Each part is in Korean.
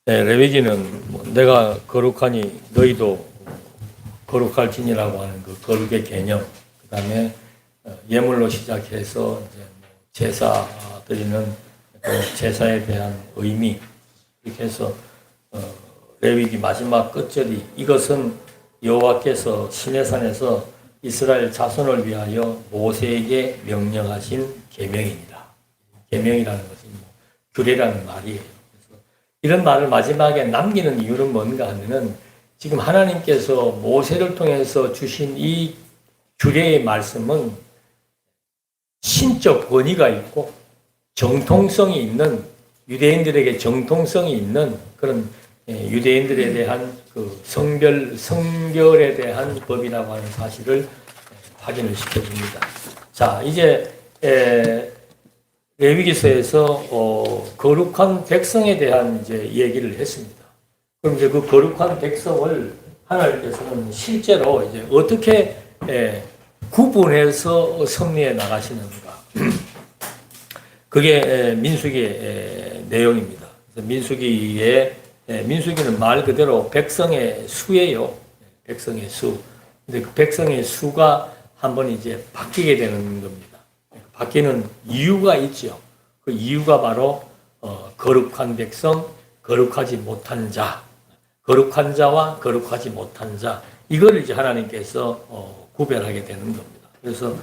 네, 레위기는 내가 거룩하니 너희도 거룩할지니라고 하는 그 거룩의 개념, 그 다음에 예물로 시작해서 이제 제사 드리는 그 제사에 대한 의미, 이렇게 해서 레위기 마지막 끝절이 이것은 여호와께서 시내산에서 이스라엘 자손을 위하여 모세에게 명령하신 계명이니라. 계명이라는 것이 규례라는 말이에요. 이런 말을 마지막에 남기는 이유는 뭔가 하면은 지금 하나님께서 모세를 통해서 주신 이 규례의 말씀은 신적 권위가 있고 정통성이 있는 유대인들에게 정통성이 있는 그런 유대인들에 대한 그 성결에 대한 법이라고 하는 사실을 확인을 시켜줍니다. 자, 이제 레위기서에서 거룩한 백성에 대한 이제 얘기를 했습니다. 그럼 이제 그 거룩한 백성을 하나님께서는 실제로 이제 어떻게 구분해서 섭리해 나가시는가? 그게 민수기의 내용입니다. 민수기는 말 그대로 백성의 수예요. 백성의 수. 근데 그 백성의 수가 한번 이제 바뀌게 되는 겁니다. 바뀌는 이유가 있죠. 그 이유가 바로 거룩한 백성, 거룩하지 못한 자, 거룩한 자와 거룩하지 못한 자, 이걸 이제 하나님께서 구별하게 되는 겁니다. 그래서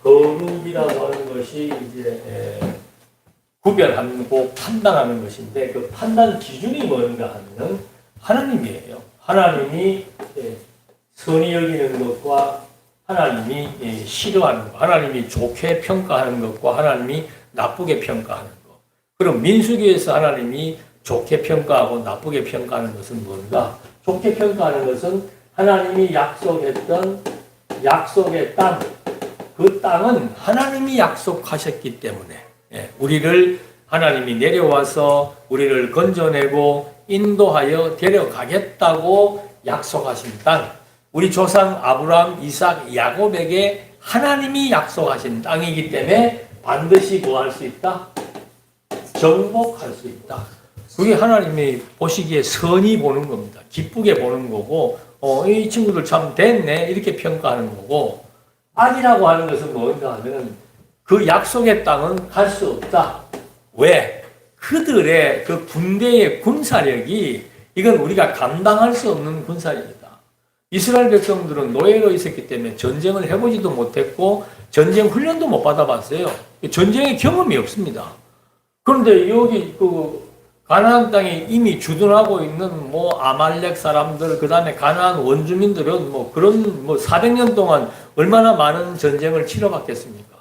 거룩이라고 하는 것이 이제 구별하고 판단하는 것인데 그 판단 기준이 뭔가 하면 하나님이에요. 하나님이 선히 여기는 것과 하나님이 싫어하는 것, 하나님이 좋게 평가하는 것과 하나님이 나쁘게 평가하는 것. 그럼 민수기에서 하나님이 좋게 평가하고 나쁘게 평가하는 것은 뭔가? 좋게 평가하는 것은 하나님이 약속했던 약속의 땅, 그 땅은 하나님이 약속하셨기 때문에 우리를 하나님이 내려와서 우리를 건져내고 인도하여 데려가겠다고 약속하신 땅, 우리 조상 아브라함, 이삭, 야곱에게 하나님이 약속하신 땅이기 때문에 반드시 뭐 할 수 있다? 정복할 수 있다. 그게 하나님이 보시기에 선히 보는 겁니다. 기쁘게 보는 거고, 이 친구들 참 됐네 이렇게 평가하는 거고, 아니라고 하는 것은 뭔가 하면 그 약속의 땅은 갈 수 없다. 왜? 그들의 그 군대의 군사력이 이건 우리가 감당할 수 없는 군사력이다. 이스라엘 백성들은 노예로 있었기 때문에 전쟁을 해보지도 못했고 전쟁 훈련도 못 받아봤어요. 전쟁의 경험이 없습니다. 그런데 여기 그 가나안 땅에 이미 주둔하고 있는 뭐 아말렉 사람들, 그 다음에 가나안 원주민들은 뭐 그런 뭐 400년 동안 얼마나 많은 전쟁을 치러봤겠습니까?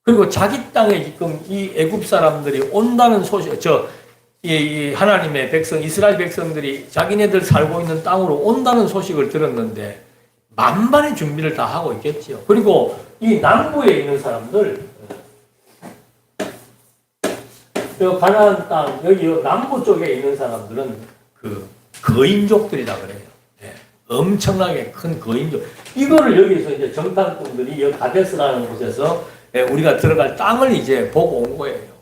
그리고 자기 땅에 지금 이 애굽 사람들이 온다는 소식, 이 하나님의 백성, 이스라엘 백성들이 자기네들 살고 있는 땅으로 온다는 소식을 들었는데 만반의 준비를 다 하고 있겠죠. 그리고 이 남부에 있는 사람들, 가나안 땅, 여기 남부 쪽에 있는 사람들은 그 거인족들이라 그래요. 엄청나게 큰 거인족. 이거를 여기서 이제 정탐꾼들이 여기 가데스라는 곳에서 우리가 들어갈 땅을 이제 보고 온 거예요.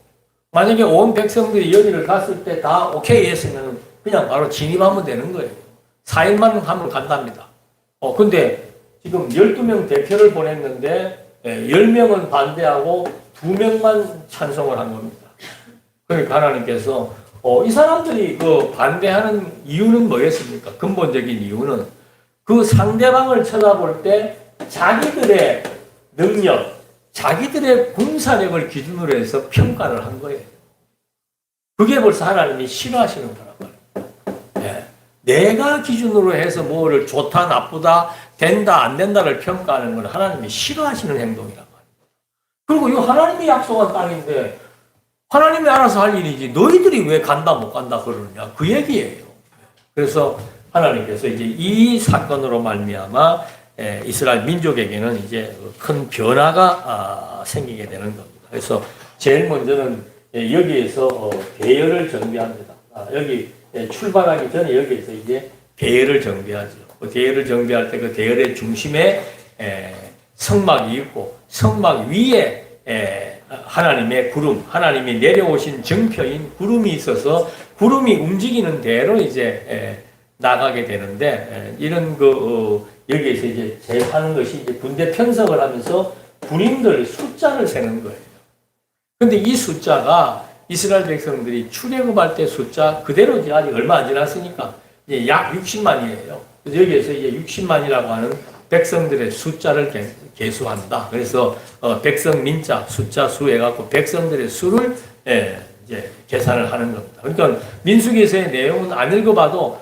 만약에 온 백성들이 여기를 갔을 때 다 오케이 했으면 그냥 바로 진입하면 되는 거예요. 4일만 하면 간답니다. 근데 지금 12명 대표를 보냈는데 10명은 반대하고 2명만 찬성을 한 겁니다. 그러니까 하나님께서 이 사람들이 그 반대하는 이유는 뭐였습니까? 근본적인 이유는 그 상대방을 쳐다볼 때 자기들의 능력, 자기들의 군사력을 기준으로 해서 평가를 한 거예요. 그게 벌써 하나님이 싫어하시는 거란 말이에요. 내가 기준으로 해서 뭐를 좋다, 나쁘다, 된다, 안 된다를 평가하는 건 하나님이 싫어하시는 행동이란 말이에요. 그리고 이 하나님이 약속한 땅인데 하나님이 알아서 할 일이지 너희들이 왜 간다, 못 간다 그러느냐 그 얘기예요. 그래서 하나님께서 이제 이 사건으로 말미암아 이스라엘 민족에게는 이제 큰 변화가 생기게 되는 겁니다. 그래서 제일 먼저는 여기에서 대열을 정비합니다. 여기 출발하기 전에 여기에서 이제 대열을 정비하죠. 그 대열을 정비할 때 그 대열의 중심에 성막이 있고 성막 위에 하나님의 구름, 하나님이 내려오신 정표인 구름이 있어서 구름이 움직이는 대로 이제 나가게 되는데 이런 여기에서 이제 제하는 것이 이제 군대 편성을 하면서 군인들 숫자를 세는 거예요. 근데 이 숫자가 이스라엘 백성들이 출애굽할 때 숫자 그대로 이제 아직 얼마 안 지났으니까 이제 약 60만이에요. 그래서 여기에서 이제 60만이라고 하는 백성들의 숫자를 계수한다. 그래서 백성 민자 숫자 수 해갖고 백성들의 수를 이제 계산을 하는 겁니다. 그러니까 민수기서의 내용은 안 읽어봐도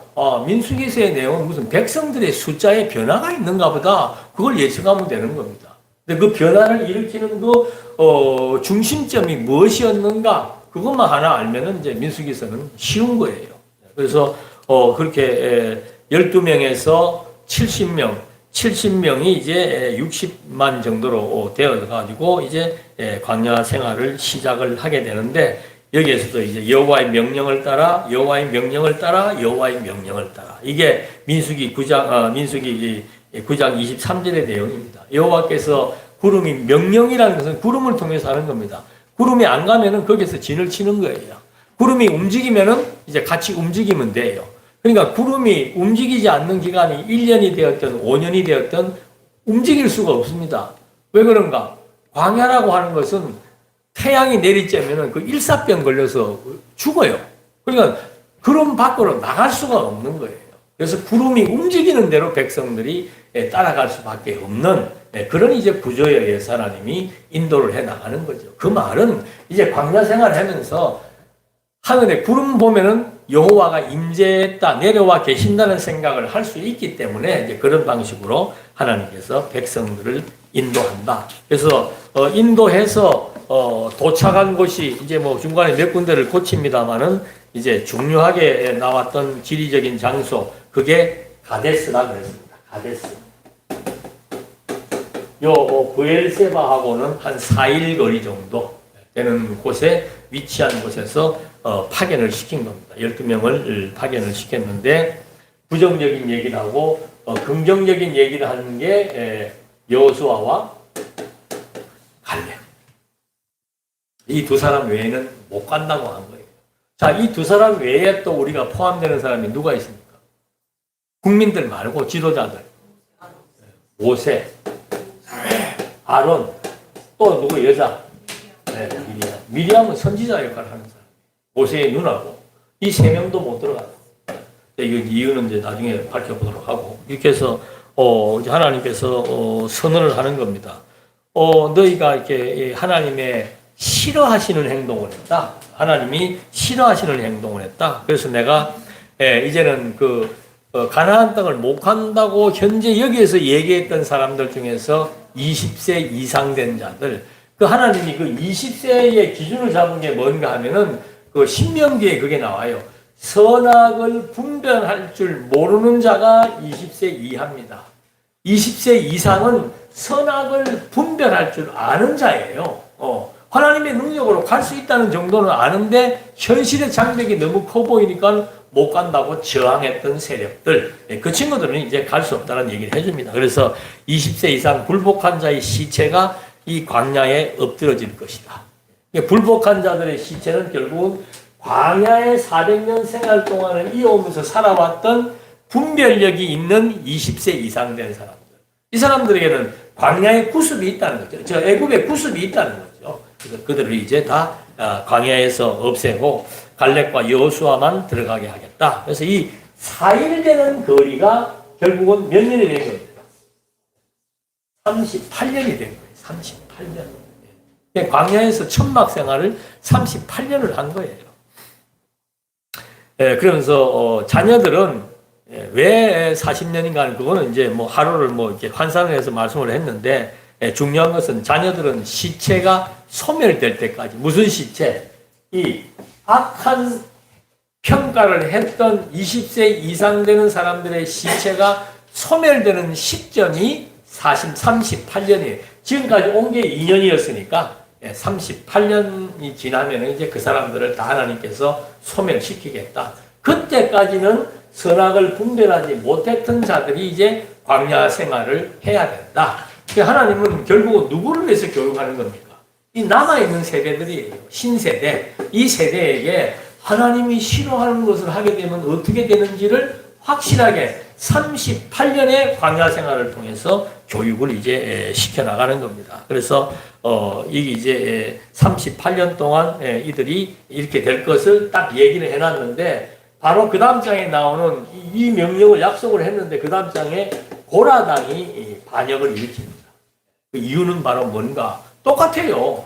민수기서의 내용은 무슨 백성들의 숫자에 변화가 있는가 보다 그걸 예측하면 되는 겁니다. 근데 그 변화를 일으키는 그 중심점이 무엇이었는가 그것만 하나 알면은 이제 민수기서는 쉬운 거예요. 그래서 그렇게 12명에서 70명이 이제 60만 정도로 되어가지고 이제 광야 생활을 시작을 하게 되는데 여기에서도 이제 여호와의 명령을 따라 이게 민수기 9장 23절의 내용입니다. 여호와께서 구름이 명령이라는 것은 구름을 통해서 하는 겁니다. 구름이 안 가면은 거기서 진을 치는 거예요. 구름이 움직이면은 이제 같이 움직이면 돼요. 그러니까 구름이 움직이지 않는 기간이 1년이 되었든 5년이 되었든 움직일 수가 없습니다. 왜 그런가? 광야라고 하는 것은 태양이 내리쬐면은 그 일사병 걸려서 죽어요. 그러니까 구름 밖으로 나갈 수가 없는 거예요. 그래서 구름이 움직이는 대로 백성들이 따라갈 수밖에 없는 그런 이제 구조에 의해서 하나님이 인도를 해 나가는 거죠. 그 말은 이제 광야 생활을 하면서 하늘에 구름 보면은 여호와가 임재했다, 내려와 계신다는 생각을 할 수 있기 때문에 이제 그런 방식으로 하나님께서 백성들을 인도한다. 그래서 인도해서 도착한 곳이 이제 뭐 중간에 몇 군데를 고칩니다만은 이제 중요하게 나왔던 지리적인 장소 그게 가데스라 그랬습니다. 가데스. 요 브엘세바하고는 한 4일 거리 정도 되는 곳에 위치한 곳에서 파견을 시킨 겁니다. 12명을 파견을 시켰는데 부정적인 얘기를 하고 긍정적인 얘기를 하는 게 여호수아와 갈렙. 이 두 사람 외에는 못 간다고 한 거예요. 자, 이 두 사람 외에 또 우리가 포함되는 사람이 누가 있습니까? 국민들 말고 지도자들. 모세, 아론, 또 누구 여자? 미리암. 미리암은 선지자 역할을 하는 사람. 모세의 누나고 이 세 명도 못 들어가요. 이유는 이제 나중에 밝혀보도록 하고 이렇게 해서 이제 하나님께서 선언을 하는 겁니다. 너희가 이렇게 하나님의 싫어하시는 행동을 했다. 하나님이 싫어하시는 행동을 했다. 그래서 내가 이제는 가나안 땅을 못 간다고 현재 여기에서 얘기했던 사람들 중에서 20세 이상 된 자들, 하나님이 20세의 기준을 잡은 게 뭔가 하면은 신명기에 그게 나와요. 선악을 분별할 줄 모르는 자가 20세 이하입니다. 20세 이상은 선악을 분별할 줄 아는 자예요. 하나님의 능력으로 갈 수 있다는 정도는 아는데 현실의 장벽이 너무 커 보이니까 못 간다고 저항했던 세력들, 그 친구들은 이제 갈 수 없다는 얘기를 해줍니다. 그래서 20세 이상 불복한 자의 시체가 이 광야에 엎드러질 것이다. 불복한 자들의 시체는 결국 광야의 400년 생활 동안을 이어오면서 살아왔던 분별력이 있는 20세 이상 된 사람들. 이 사람들에게는 광야의 구습이 있다는 거죠. 애굽의 구습이 있다는 거죠. 그래서 그들을 이제 다 광야에서 없애고 갈렙과 여호수아만 들어가게 하겠다. 그래서 이 4일 되는 거리가 결국은 몇 년이 된 거예요? 38년이 된 거예요. 38년. 광야에서 천막 생활을 38년을 한 거예요. 그러면서 자녀들은 왜 40년인가 그거는 이제 뭐 하루를 뭐 이렇게 환산을 해서 말씀을 했는데 중요한 것은 자녀들은 시체가 소멸될 때까지 무슨 시체? 이 악한 평가를 했던 20세 이상 되는 사람들의 시체가 소멸되는 시점이 38년이에요. 지금까지 온 게 2년이었으니까 38년이 지나면 이제 그 사람들을 다 하나님께서 소멸시키겠다. 그때까지는 선악을 분별하지 못했던 자들이 이제 광야 생활을 해야 된다. 하나님은 결국은 누구를 위해서 교육하는 겁니까? 이 남아있는 세대들이에요. 신세대. 이 세대에게 하나님이 싫어하는 것을 하게 되면 어떻게 되는지를 확실하게 38년의 광야 생활을 통해서 교육을 이제 시켜나가는 겁니다. 그래서, 이게 이제 38년 동안 이들이 이렇게 될 것을 딱 얘기를 해놨는데, 바로 그 다음 장에 나오는 이 명령을 약속을 했는데, 그 다음 장에 고라당이 반역을 일으킵니다. 그 이유는 바로 뭔가? 똑같아요.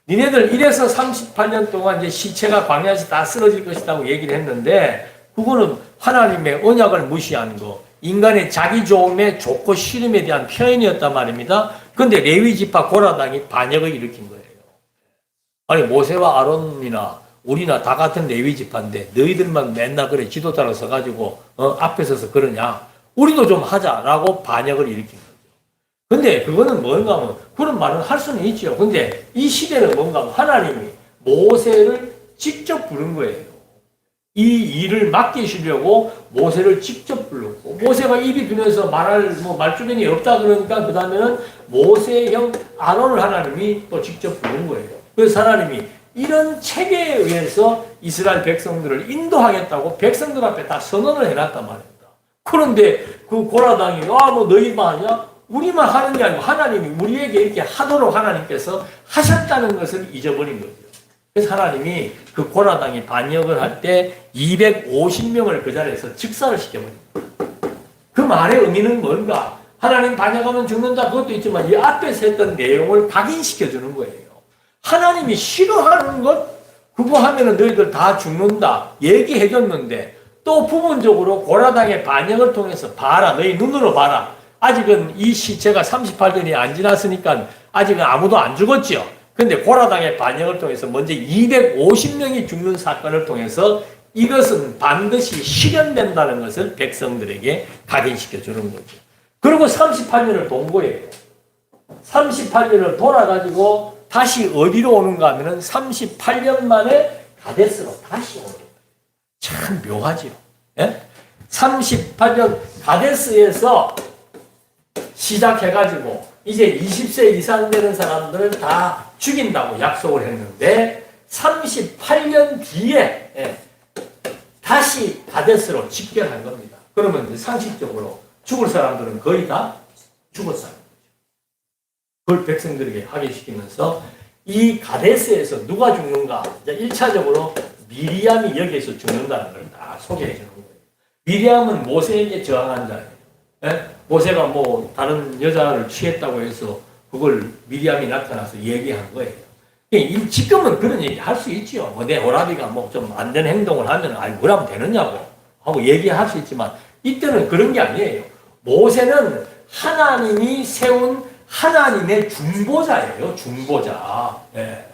니네들 이래서 38년 동안 이제 시체가 광야에서 다 쓰러질 것이라고 얘기를 했는데, 그거는 하나님의 언약을 무시한 거, 인간의 자기 좋음에 좋고 싫음에 대한 표현이었단 말입니다. 그런데 레위 지파 고라당이 반역을 일으킨 거예요. 아니, 모세와 아론이나 우리나 다 같은 레위 지파인데 너희들만 맨날 그래 지도자로 서가지고 앞에 서서 그러냐? 우리도 좀 하자라고 반역을 일으킨 거예요. 근데 그거는 뭔가 하면 그런 말은 할 수는 있죠. 근데 이 시대는 뭔가 하면 하나님이 모세를 직접 부른 거예요. 이 일을 맡기시려고 모세를 직접 불렀고, 모세가 입이 비면서 말할 말주변이 없다 그러니까 그 다음에는 모세의 형 아론을 하나님이 또 직접 부른 거예요. 그래서 하나님이 이런 체계에 의해서 이스라엘 백성들을 인도하겠다고 백성들 앞에 다 선언을 해놨단 말입니다. 그런데 그 고라당이 뭐 너희만 하냐? 우리만 하는 게 아니고 하나님이 우리에게 이렇게 하도록 하나님께서 하셨다는 것을 잊어버린 거죠. 그래서 하나님이 그 고라당이 반역을 할 때 250명을 그 자리에서 즉사를 시켜버립니다. 그 말의 의미는 뭔가? 하나님 반역하면 죽는다 그것도 있지만 이 앞에서 했던 내용을 각인시켜주는 거예요. 하나님이 싫어하는 것 그거 하면은 너희들 다 죽는다 얘기해줬는데 또 부분적으로 고라당의 반역을 통해서 봐라 너희 눈으로 봐라. 아직은 이 시체가 38년이 안 지났으니까 아직은 아무도 안 죽었죠. 근데 고라당의 반역을 통해서 먼저 250명이 죽는 사건을 통해서 이것은 반드시 실현된다는 것을 백성들에게 각인시켜 주는 거죠. 그리고 38년을 돈 거예요. 38년을 돌아가지고 다시 어디로 오는가 하면은 38년 만에 가데스로 다시 오는 거예요. 참 묘하죠. 예? 38년 가데스에서 시작해가지고 이제 20세 이상 되는 사람들은 다 죽인다고 약속을 했는데 38년 뒤에 다시 가데스로 집결한 겁니다. 그러면 이제 상식적으로 죽을 사람들은 거의 다 죽었어요. 그걸 백성들에게 확인시키면서 이 가데스에서 누가 죽는가? 이제 1차적으로 미리암이 여기에서 죽는다는 걸 다 소개해 주는 거예요. 미리암은 모세에게 저항한 자예요. 예? 모세가 뭐 다른 여자를 취했다고 해서 그걸 미리암이 나타나서 얘기한 거예요. 지금은 그런 얘기 할 수 있죠. 내 오라비가 뭐 좀 안 되는 행동을 하면 아니 뭐라면 되느냐고 하고 얘기할 수 있지만 이때는 그런 게 아니에요. 모세는 하나님이 세운 하나님의 중보자예요. 중보자. 예.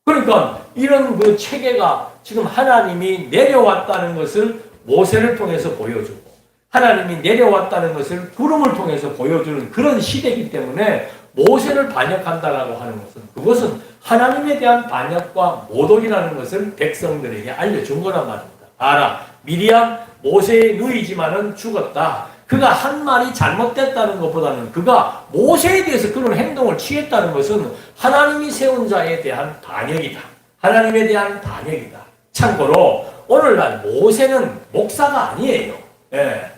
그러니까 이런 그 체계가 지금 하나님이 내려왔다는 것을 모세를 통해서 보여주고 하나님이 내려왔다는 것을 구름을 통해서 보여주는 그런 시대이기 때문에 모세를 반역한다라고 하는 것은 그것은 하나님에 대한 반역과 모독이라는 것을 백성들에게 알려준 거란 말입니다. 알아. 미리암 모세의 누이지만은 죽었다. 그가 한 말이 잘못됐다는 것보다는 그가 모세에 대해서 그런 행동을 취했다는 것은 하나님이 세운 자에 대한 반역이다. 하나님에 대한 반역이다. 참고로 오늘날 모세는 목사가 아니에요. 예.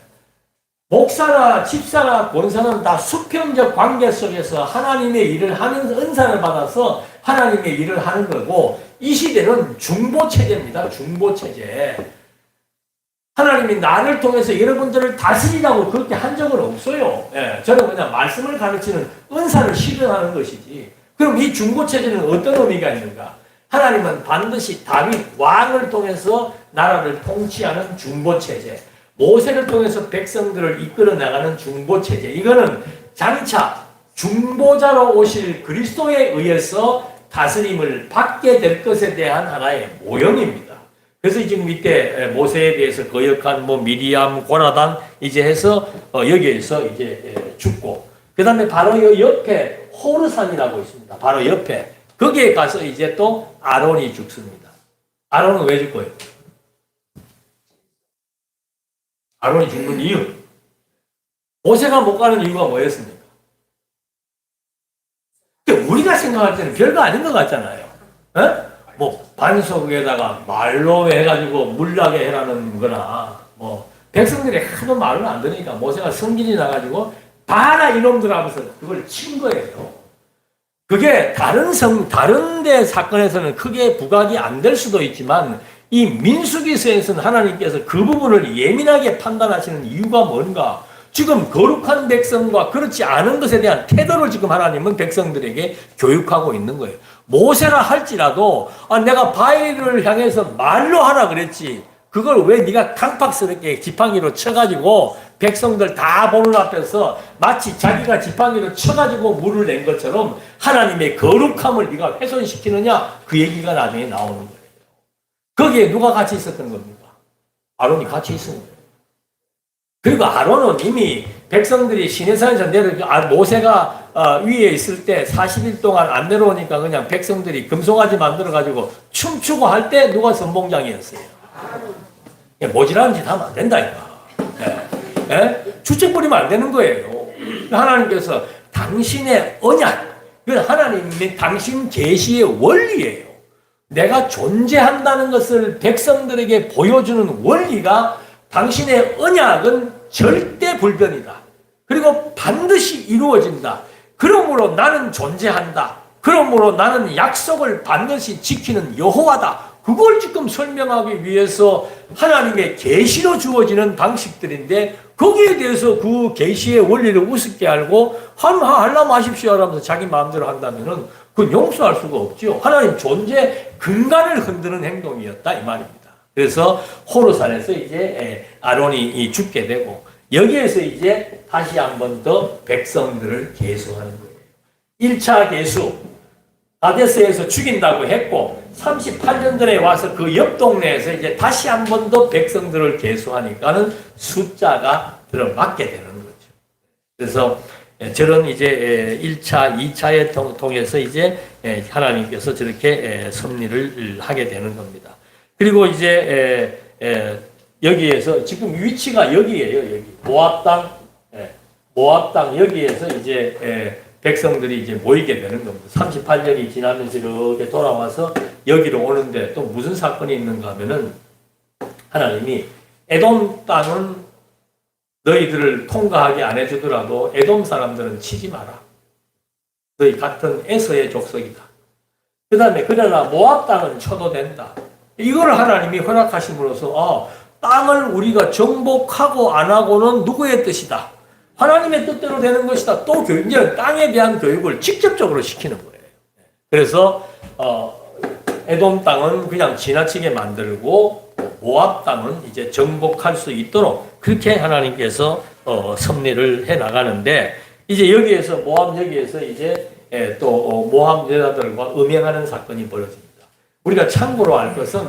목사나 집사나 권사는 다 수평적 관계 속에서 하나님의 일을 하는 은사를 받아서 하나님의 일을 하는 거고 이 시대는 중보체제입니다. 중보체제. 하나님이 나를 통해서 여러분들을 다스리라고 그렇게 한 적은 없어요. 예, 저는 그냥 말씀을 가르치는 은사를 실현하는 것이지. 그럼 이 중보체제는 어떤 의미가 있는가? 하나님은 반드시 다윗 왕을 통해서 나라를 통치하는 중보체제. 모세를 통해서 백성들을 이끌어 나가는 중보체제. 이거는 장차 중보자로 오실 그리스도에 의해서 다스림을 받게 될 것에 대한 하나의 모형입니다. 그래서 지금 이때 모세에 대해서 거역한 미리암, 고라단 이제 해서 여기에서 이제 죽고 그 다음에 바로 이 옆에 호르산이라고 있습니다. 바로 옆에 거기에 가서 이제 또 아론이 죽습니다. 아론은 왜 죽고요? 아론이 죽는 이유. 모세가 못 가는 이유가 뭐였습니까? 우리가 생각할 때는 별거 아닌 것 같잖아요. 뭐 반석에다가 말로 해가지고 물나게 해라는 거나 뭐 백성들이 하도 말을 안 들으니까 모세가 성질이 나가지고 봐라 이놈들 하면서 그걸 친 거예요. 그게 다른 데 사건에서는 크게 부각이 안 될 수도 있지만 이 민수기서에서는 하나님께서 그 부분을 예민하게 판단하시는 이유가 뭔가? 지금 거룩한 백성과 그렇지 않은 것에 대한 태도를 지금 하나님은 백성들에게 교육하고 있는 거예요. 모세라 할지라도 내가 바위를 향해서 말로 하라 그랬지. 그걸 왜 네가 강팍스럽게 지팡이로 쳐가지고 백성들 다 보는 앞에서 마치 자기가 지팡이로 쳐가지고 물을 낸 것처럼 하나님의 거룩함을 네가 훼손시키느냐? 그 얘기가 나중에 나오는 거예요. 거기에 누가 같이 있었던 겁니까? 아론이 같이 있은 거예요. 그리고 아론은 이미 백성들이 시내산에서 모세가 위에 있을 때 40일 동안 안 내려오니까 그냥 백성들이 금송아지 만들어가지고 춤추고 할 때 누가 선봉장이었어요. 모지라는 짓 하면 안 된다니까. 주책 부리면 안 되는 거예요. 하나님께서 당신의 언약, 하나님의 당신 계시의 원리예요. 내가 존재한다는 것을 백성들에게 보여주는 원리가 당신의 언약은 절대 불변이다. 그리고 반드시 이루어진다. 그러므로 나는 존재한다. 그러므로 나는 약속을 반드시 지키는 여호와다. 그걸 지금 설명하기 위해서 하나님의 계시로 주어지는 방식들인데 거기에 대해서 그 계시의 원리를 우습게 알고 하려면 하십시오 하면서 자기 마음대로 한다면은 그건 용서할 수가 없죠. 하나님 존재 근간을 흔드는 행동이었다 이 말입니다. 그래서 호르산에서 이제 아론이 죽게 되고 여기에서 이제 다시 한 번 더 백성들을 계수하는 거예요. 1차 계수 가데스에서 죽인다고 했고 38년 전에 와서 그 옆 동네에서 이제 다시 한 번 더 백성들을 계수하니까는 숫자가 들어맞게 되는 거죠. 그래서 저런 이제 1차, 2차에 통해서 이제 하나님께서 저렇게 섭리를 하게 되는 겁니다. 그리고 이제 여기에서 지금 위치가 여기예요. 여기 모압 땅 여기에서 이제 백성들이 이제 모이게 되는 겁니다. 38년이 지나면서 이렇게 돌아와서 여기로 오는데 또 무슨 사건이 있는가 하면은 하나님이 에돔 땅은 너희들을 통과하게 안 해주더라도 에돔 사람들은 치지 마라. 너희 같은 에서의 족속이다. 그 다음에 그러나 모압 땅은 쳐도 된다. 이걸 하나님이 허락하심으로써 땅을 우리가 정복하고 안 하고는 누구의 뜻이다. 하나님의 뜻대로 되는 것이다. 또 이제 땅에 대한 교육을 직접적으로 시키는 거예요. 그래서 에돔 땅은 그냥 지나치게 만들고 모압 땅은 이제 정복할 수 있도록 그렇게 하나님께서 섭리를 해 나가는데 이제 여기에서 모압 여기에서 이제 또 모압 여자들과 음행하는 사건이 벌어집니다. 우리가 참고로 알 것은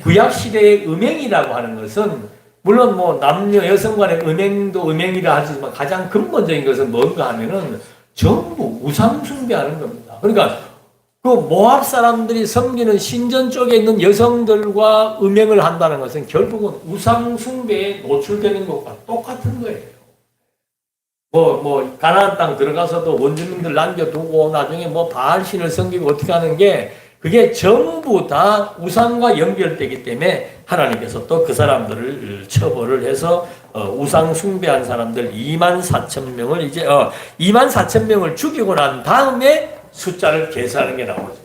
구약 시대의 음행이라고 하는 것은 물론 뭐 남녀 여성 간의 음행도 음행이라 하지만 가장 근본적인 것은 뭔가 하면은 전부 우상 숭배하는 겁니다. 그러니까 그 모압 사람들이 섬기는 신전 쪽에 있는 여성들과 음행을 한다는 것은 결국은 우상 숭배에 노출되는 것과 똑같은 거예요. 가나안 땅 들어가서도 원주민들 남겨두고 나중에 바알신을 섬기고 어떻게 하는 게 그게 전부 다 우상과 연결되기 때문에 하나님께서 또 그 사람들을 처벌을 해서 우상 숭배한 사람들 24,000명을 이제 24,000명을 죽이고 난 다음에 숫자를 계산하는 게 나오죠.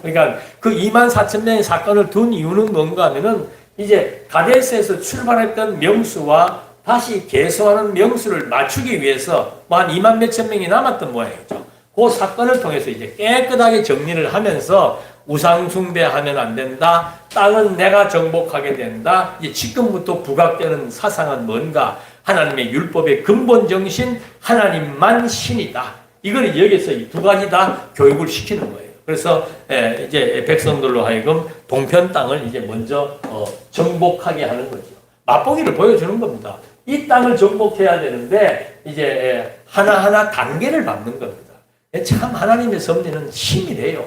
그러니까 그 24,000명의 사건을 둔 이유는 뭔가 하면은 이제 가데스에서 출발했던 명수와 다시 계수하는 명수를 맞추기 위해서 한 2만 몇천 명이 남았던 모양이죠. 그 사건을 통해서 이제 깨끗하게 정리를 하면서 우상 숭배하면 안 된다. 땅은 내가 정복하게 된다. 이제 지금부터 부각되는 사상은 뭔가? 하나님의 율법의 근본 정신, 하나님만 신이다. 이걸 여기서 이 두 가지 다 교육을 시키는 거예요. 그래서 이제 백성들로 하여금 동편 땅을 이제 먼저 정복하게 하는 거죠. 맛보기를 보여주는 겁니다. 이 땅을 정복해야 되는데 이제 하나하나 단계를 밟는 겁니다. 참 하나님의 섭리는 힘이래요.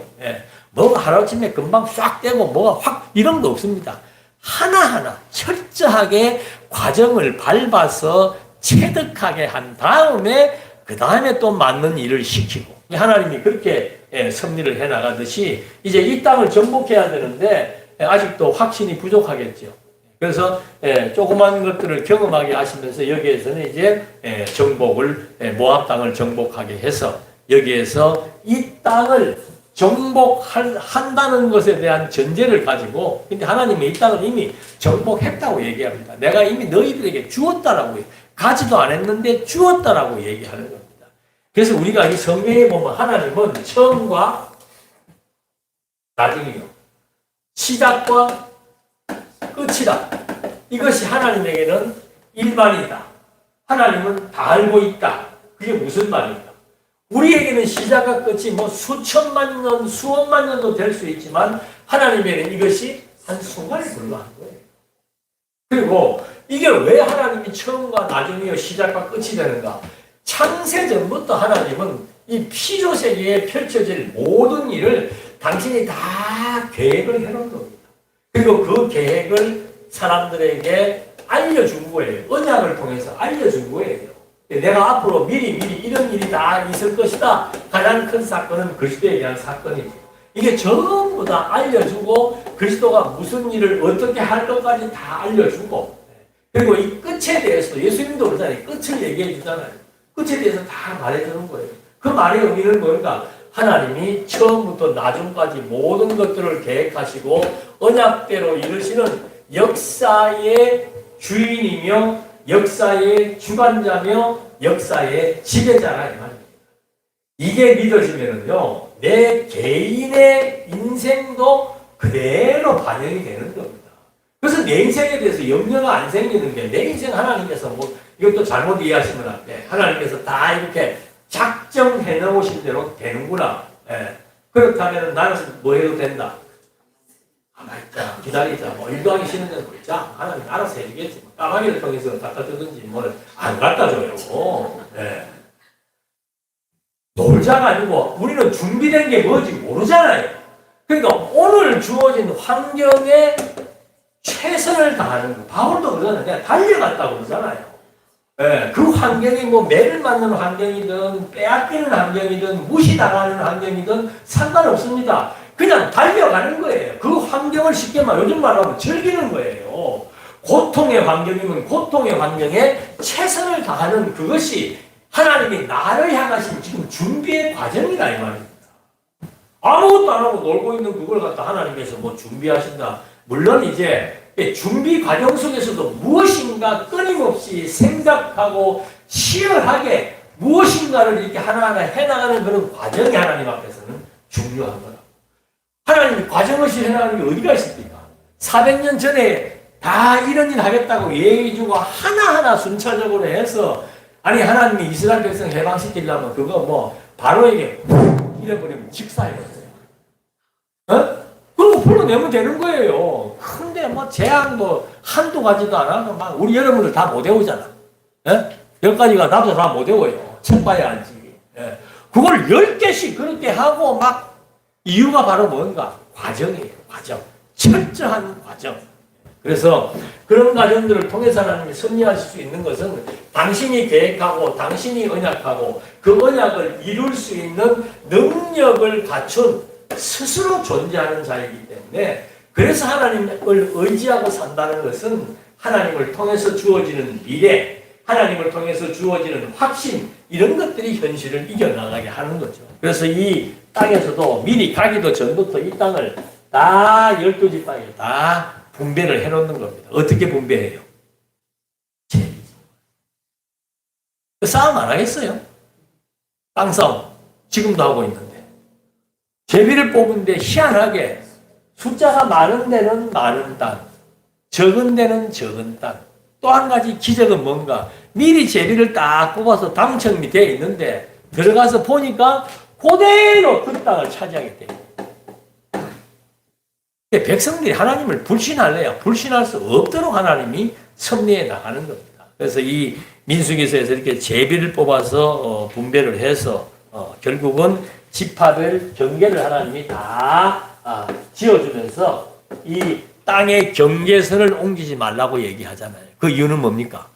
뭐가 하루아침에 금방 싹 되고 뭐가 확 이런 거 없습니다. 하나하나 철저하게 과정을 밟아서 체득하게 한 다음에 그 다음에 또 맞는 일을 시키고 하나님이 그렇게 섭리를 해 나가듯이 이제 이 땅을 정복해야 되는데 아직도 확신이 부족하겠죠. 그래서 조그만 것들을 경험하게 하시면서 여기에서는 이제 정복을 모압 땅을 정복하게 해서 여기에서 이 땅을 정복한다는 것에 대한 전제를 가지고 근데 하나님은 이 땅을 이미 정복했다고 얘기합니다. 내가 이미 너희들에게 주었다라고 가지도 않았는데 주었다라고 얘기하는 겁니다. 그래서 우리가 이 성경에 보면 하나님은 처음과 나중이요. 시작과 끝이다. 이것이 하나님에게는 일반이다. 하나님은 다 알고 있다. 그게 무슨 말입니까? 우리에게는 시작과 끝이 뭐 수천만 년, 수억만 년도 될 수 있지만 하나님에게는 이것이 한순간에 불과한 거예요. 그리고 이게 왜 하나님이 처음과 나중이요 시작과 끝이 되는가? 창세 전부터 하나님은 이 피조세계에 펼쳐질 모든 일을 당신이 다 계획을 해놓은 겁니다. 그리고 그 계획을 사람들에게 알려준 거예요. 언약을 통해서 알려준 거예요. 내가 앞으로 미리 이런 일이 다 있을 것이다. 가장 큰 사건은 그리스도에 대한 사건이죠. 이게 전부 다 알려주고 그리스도가 무슨 일을 어떻게 할 것까지 다 알려주고 그리고 이 끝에 대해서도 예수님도 그러잖아요. 끝을 얘기해 주잖아요. 끝에 대해서 다 말해주는 거예요. 그 말의 의미는 뭔가? 하나님이 처음부터 나중까지 모든 것들을 계획하시고 언약대로 이루시는 역사의 주인이며 역사의 주관자며 역사의 지배자라 이 말입니다. 이게 믿어지면은요 내 개인의 인생도 그대로 반영이 되는 겁니다. 그래서 내 인생에 대해서 염려가 안 생기는 게 내 인생 하나님께서 뭐 이것도 잘못 이해하시면 안 돼. 하나님께서 다 이렇게 작정해 놓으신 대로 되는구나. 그렇다면 나는 뭐 해도 된다. 가만히 있자, 기다리자, 뭐 일도 하기 싫은 데는 있자. 하나님 알아서 해주겠지. 까마귀를 통해서 갖다 주든지 뭘 안 갖다 줘요. 놀자가 아니고 우리는 준비된 게 뭔지 모르잖아요. 그러니까 오늘 주어진 환경에 최선을 다하는 거. 바울도 그러잖아요. 그냥 달려갔다고 그러잖아요. 그 환경이 뭐 매를 맞는 환경이든 빼앗기는 환경이든 무시당하는 환경이든 상관없습니다. 그냥 달려가는 거예요. 그 환경을 쉽게 말 요즘 말하면 즐기는 거예요. 고통의 환경이면 고통의 환경에 최선을 다하는 그것이 하나님이 나를 향하신 지금 준비의 과정이다 이 말입니다. 아무것도 안 하고 놀고 있는 그걸 갖다 하나님께서 뭐 준비하신다. 물론 이제 준비 과정 속에서도 무엇인가 끊임없이 생각하고 치열하게 무엇인가를 이렇게 하나하나 해나가는 그런 과정이 하나님 앞에서는 중요한 거다. 하나님이 과정 없이 해나가는 게 어디가 있습니까? 400년 전에 다 이런 일 하겠다고 얘기해주고 하나하나 순차적으로 해서 아니 하나님이 이스라엘 백성 해방시키려면 그거 뭐 바로에게 이래버리면 직사해버려요. 그거 풀어내면 되는 거예요. 근데 뭐 재앙도 한두 가지도 안 하고 막 우리 여러분들 다 못 외우잖아. 10가지가 나도 다 못 외워요. 책 봐야 알지. 그걸 10개씩 그렇게 하고 막 이유가 바로 뭔가? 과정이에요. 과정. 철저한 과정. 그래서 그런 과정들을 통해서 하나님이 섭리하실 수 있는 것은 당신이 계획하고 당신이 언약하고 그 언약을 이룰 수 있는 능력을 갖춘 스스로 존재하는 자이기 때문에 그래서 하나님을 의지하고 산다는 것은 하나님을 통해서 주어지는 미래, 하나님을 통해서 주어지는 확신 이런 것들이 현실을 이겨나가게 하는 거죠. 그래서 이 땅에서도 미리 가기도 전부터 이 땅을 다 12지파에 다 분배를 해놓는 겁니다. 어떻게 분배해요? 싸움 안 하겠어요? 땅 싸움 지금도 하고 있는데 제비를 뽑은데 희한하게 숫자가 많은 데는 많은 땅, 적은 데는 적은 땅. 또 한 가지 기적은 뭔가 미리 제비를 딱 뽑아서 당첨이 되어 있는데 들어가서 보니까 그대로 그 땅을 차지하게 돼요. 백성들이 하나님을 불신할래야 불신할 수 없도록 하나님이 섭리해 나가는 겁니다. 그래서 이 민수기서에서 이렇게 제비를 뽑아서 분배를 해서 결국은 지파들 경계를 하나님이 다 지어주면서 이 땅의 경계선을 옮기지 말라고 얘기하잖아요. 그 이유는 뭡니까?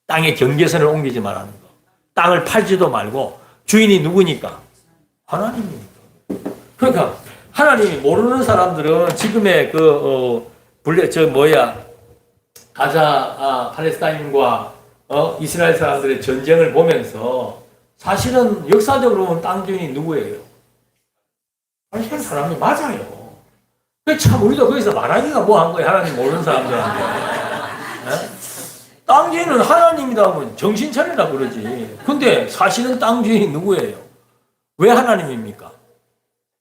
땅의 경계선을 옮기지 말라는 거. 땅을 팔지도 말고 주인이 누구니까? 하나님입니다. 그러니까 하나님이 모르는 사람들은 지금의 가자 팔레스타인과 이스라엘 사람들의 전쟁을 보면서 사실은 역사적으로 보면 땅 주인이 누구예요? 팔레스타인 사람이 맞아요. 참 우리도 거기서 말하기가 뭐한 거예요. 하나님 모르는 사람들한테. 땅 주인은 하나님이다 하면 정신 차리라 그러지. 근데 사실은 땅 주인이 누구예요? 왜 하나님입니까?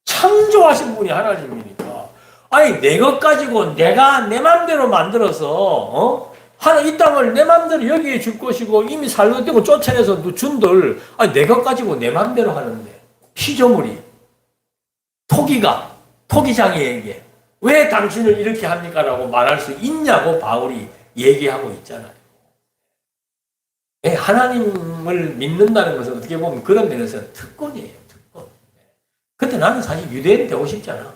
창조하신 분이 하나님이니까. 아니 내 것 가지고 내가 내 맘대로 만들어서 이 땅을 내 맘대로 여기에 줄 것이고 이미 살려되고 쫓아내서 준들 아니 내 것 가지고 내 맘대로 하는데 피조물이 토기장이에게 왜 당신을 이렇게 합니까? 라고 말할 수 있냐고 바울이 얘기하고 있잖아요. 하나님을 믿는다는 것은 어떻게 보면 그런 면에서 특권이에요. 특권. 근데 나는 사실 유대인 되고 싶지 않아.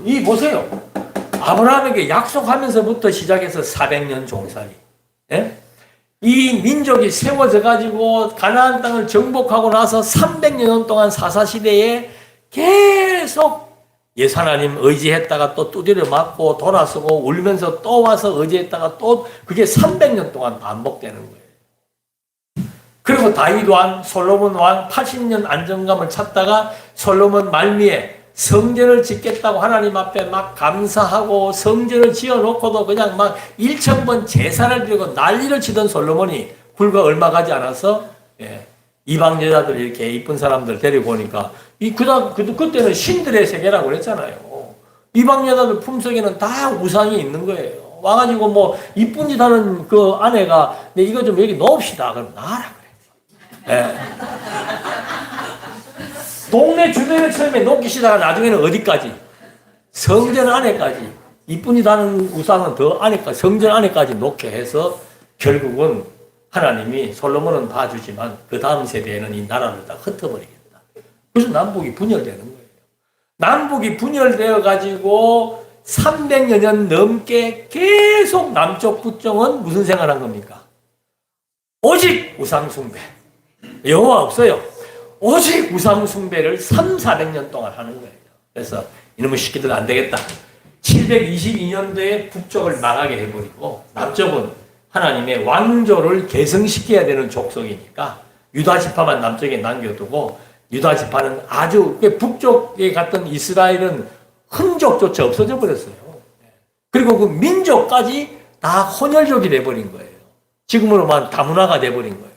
이 보세요. 아브라함에게 약속하면서부터 시작해서 400년 종살이. 예? 이 민족이 세워져 가지고 가나안 땅을 정복하고 나서 300년 동안 사사시대에 계속 예수 하나님 의지했다가 또 두드려 맞고 돌아서고 울면서 또 와서 의지했다가 또 그게 300년 동안 반복되는 거예요. 그리고 다윗 왕, 솔로몬 왕 80년 안정감을 찾다가 솔로몬 말미에 성전을 짓겠다고 하나님 앞에 막 감사하고 성전을 지어놓고도 그냥 막 1000번 제사를 드리고 난리를 치던 솔로몬이 불과 얼마 가지 않아서 이방 여자들 이렇게 이쁜 사람들 데리고 오니까 그때는 신들의 세계라고 그랬잖아요. 이방 여자들 품속에는 다 우상이 있는 거예요. 와가지고 뭐 이쁜 짓 하는 그 아내가 네 이거 좀 여기 넣읍시다. 그럼 놔라 그래. 동네 주변에 처음에 놓기 시작하고 나중에는 어디까지? 성전 안에까지. 이쁜 짓 하는 우상은 더 안에까지, 성전 안에까지 놓게 해서 결국은 하나님이 솔로몬은 봐주지만 그 다음 세대에는 이 나라를 다 흩어버리겠다. 그래서 남북이 분열되는 거예요. 남북이 분열되어 가지고 300여 년 넘게 계속 남쪽 북쪽은 무슨 생활한 겁니까? 오직 우상숭배. 여호와 없어요. 오직 우상숭배를 400년 동안 하는 거예요. 그래서 이놈의 새끼들 안 되겠다. 722년도에 북쪽을 망하게 해버리고 남쪽은 하나님의 왕조를 계승시켜야 되는 족속이니까 유다 지파만 남쪽에 남겨두고 유다 지파는 아주 북쪽에 갔던 이스라엘은 흔적조차 없어져 버렸어요. 그리고 그 민족까지 다 혼혈족이 돼버린 거예요. 지금으로 말하면 다문화가 돼버린 거예요.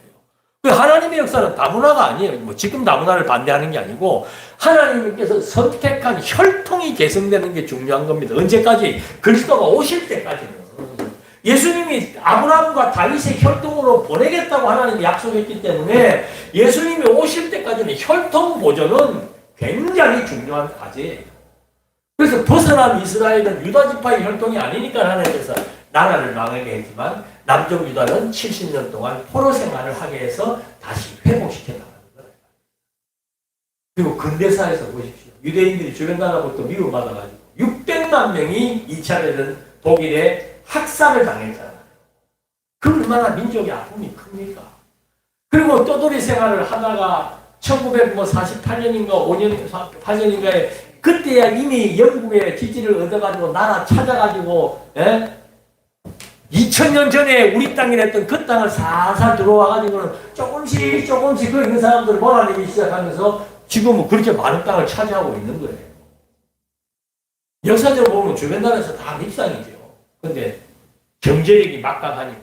하나님의 역사는 다문화가 아니에요. 뭐 지금 다문화를 반대하는 게 아니고 하나님께서 선택한 혈통이 계승되는 게 중요한 겁니다. 언제까지? 그리스도가 오실 때까지는. 예수님이 아브라함과 다윗의 혈통으로 보내겠다고 하나님이 약속했기 때문에 예수님이 오실 때까지는 혈통 보존은 굉장히 중요한 과제예요. 그래서 벗어난 이스라엘은 유다 지파의 혈통이 아니니까 하나님께서 나라를 망하게 했지만 남쪽 유다는 70년 동안 포로 생활을 하게 해서 다시 회복시켜 나가는 거예요. 그리고 근대사에서 보십시오. 유대인들이 주변 나라부터 미움받아가지고 600만 명이 2차 대전 독일에 학살을 당했잖아요. 그 얼마나 민족의 아픔이 큽니까? 그리고 떠돌이 생활을 하다가 1948년인가 5년, 8년인가에 그때야 이미 영국의 지지를 얻어가지고 나라 찾아가지고 2000년 전에 우리 땅이랬던 그 땅을 살살 들어와가지고는 조금씩 그 있는 사람들을 몰아내기 시작하면서 지금은 그렇게 많은 땅을 차지하고 있는 거예요. 역사적으로 보면 주변 나라에서 다 밉상이죠. 근데 경제력이 막강하니까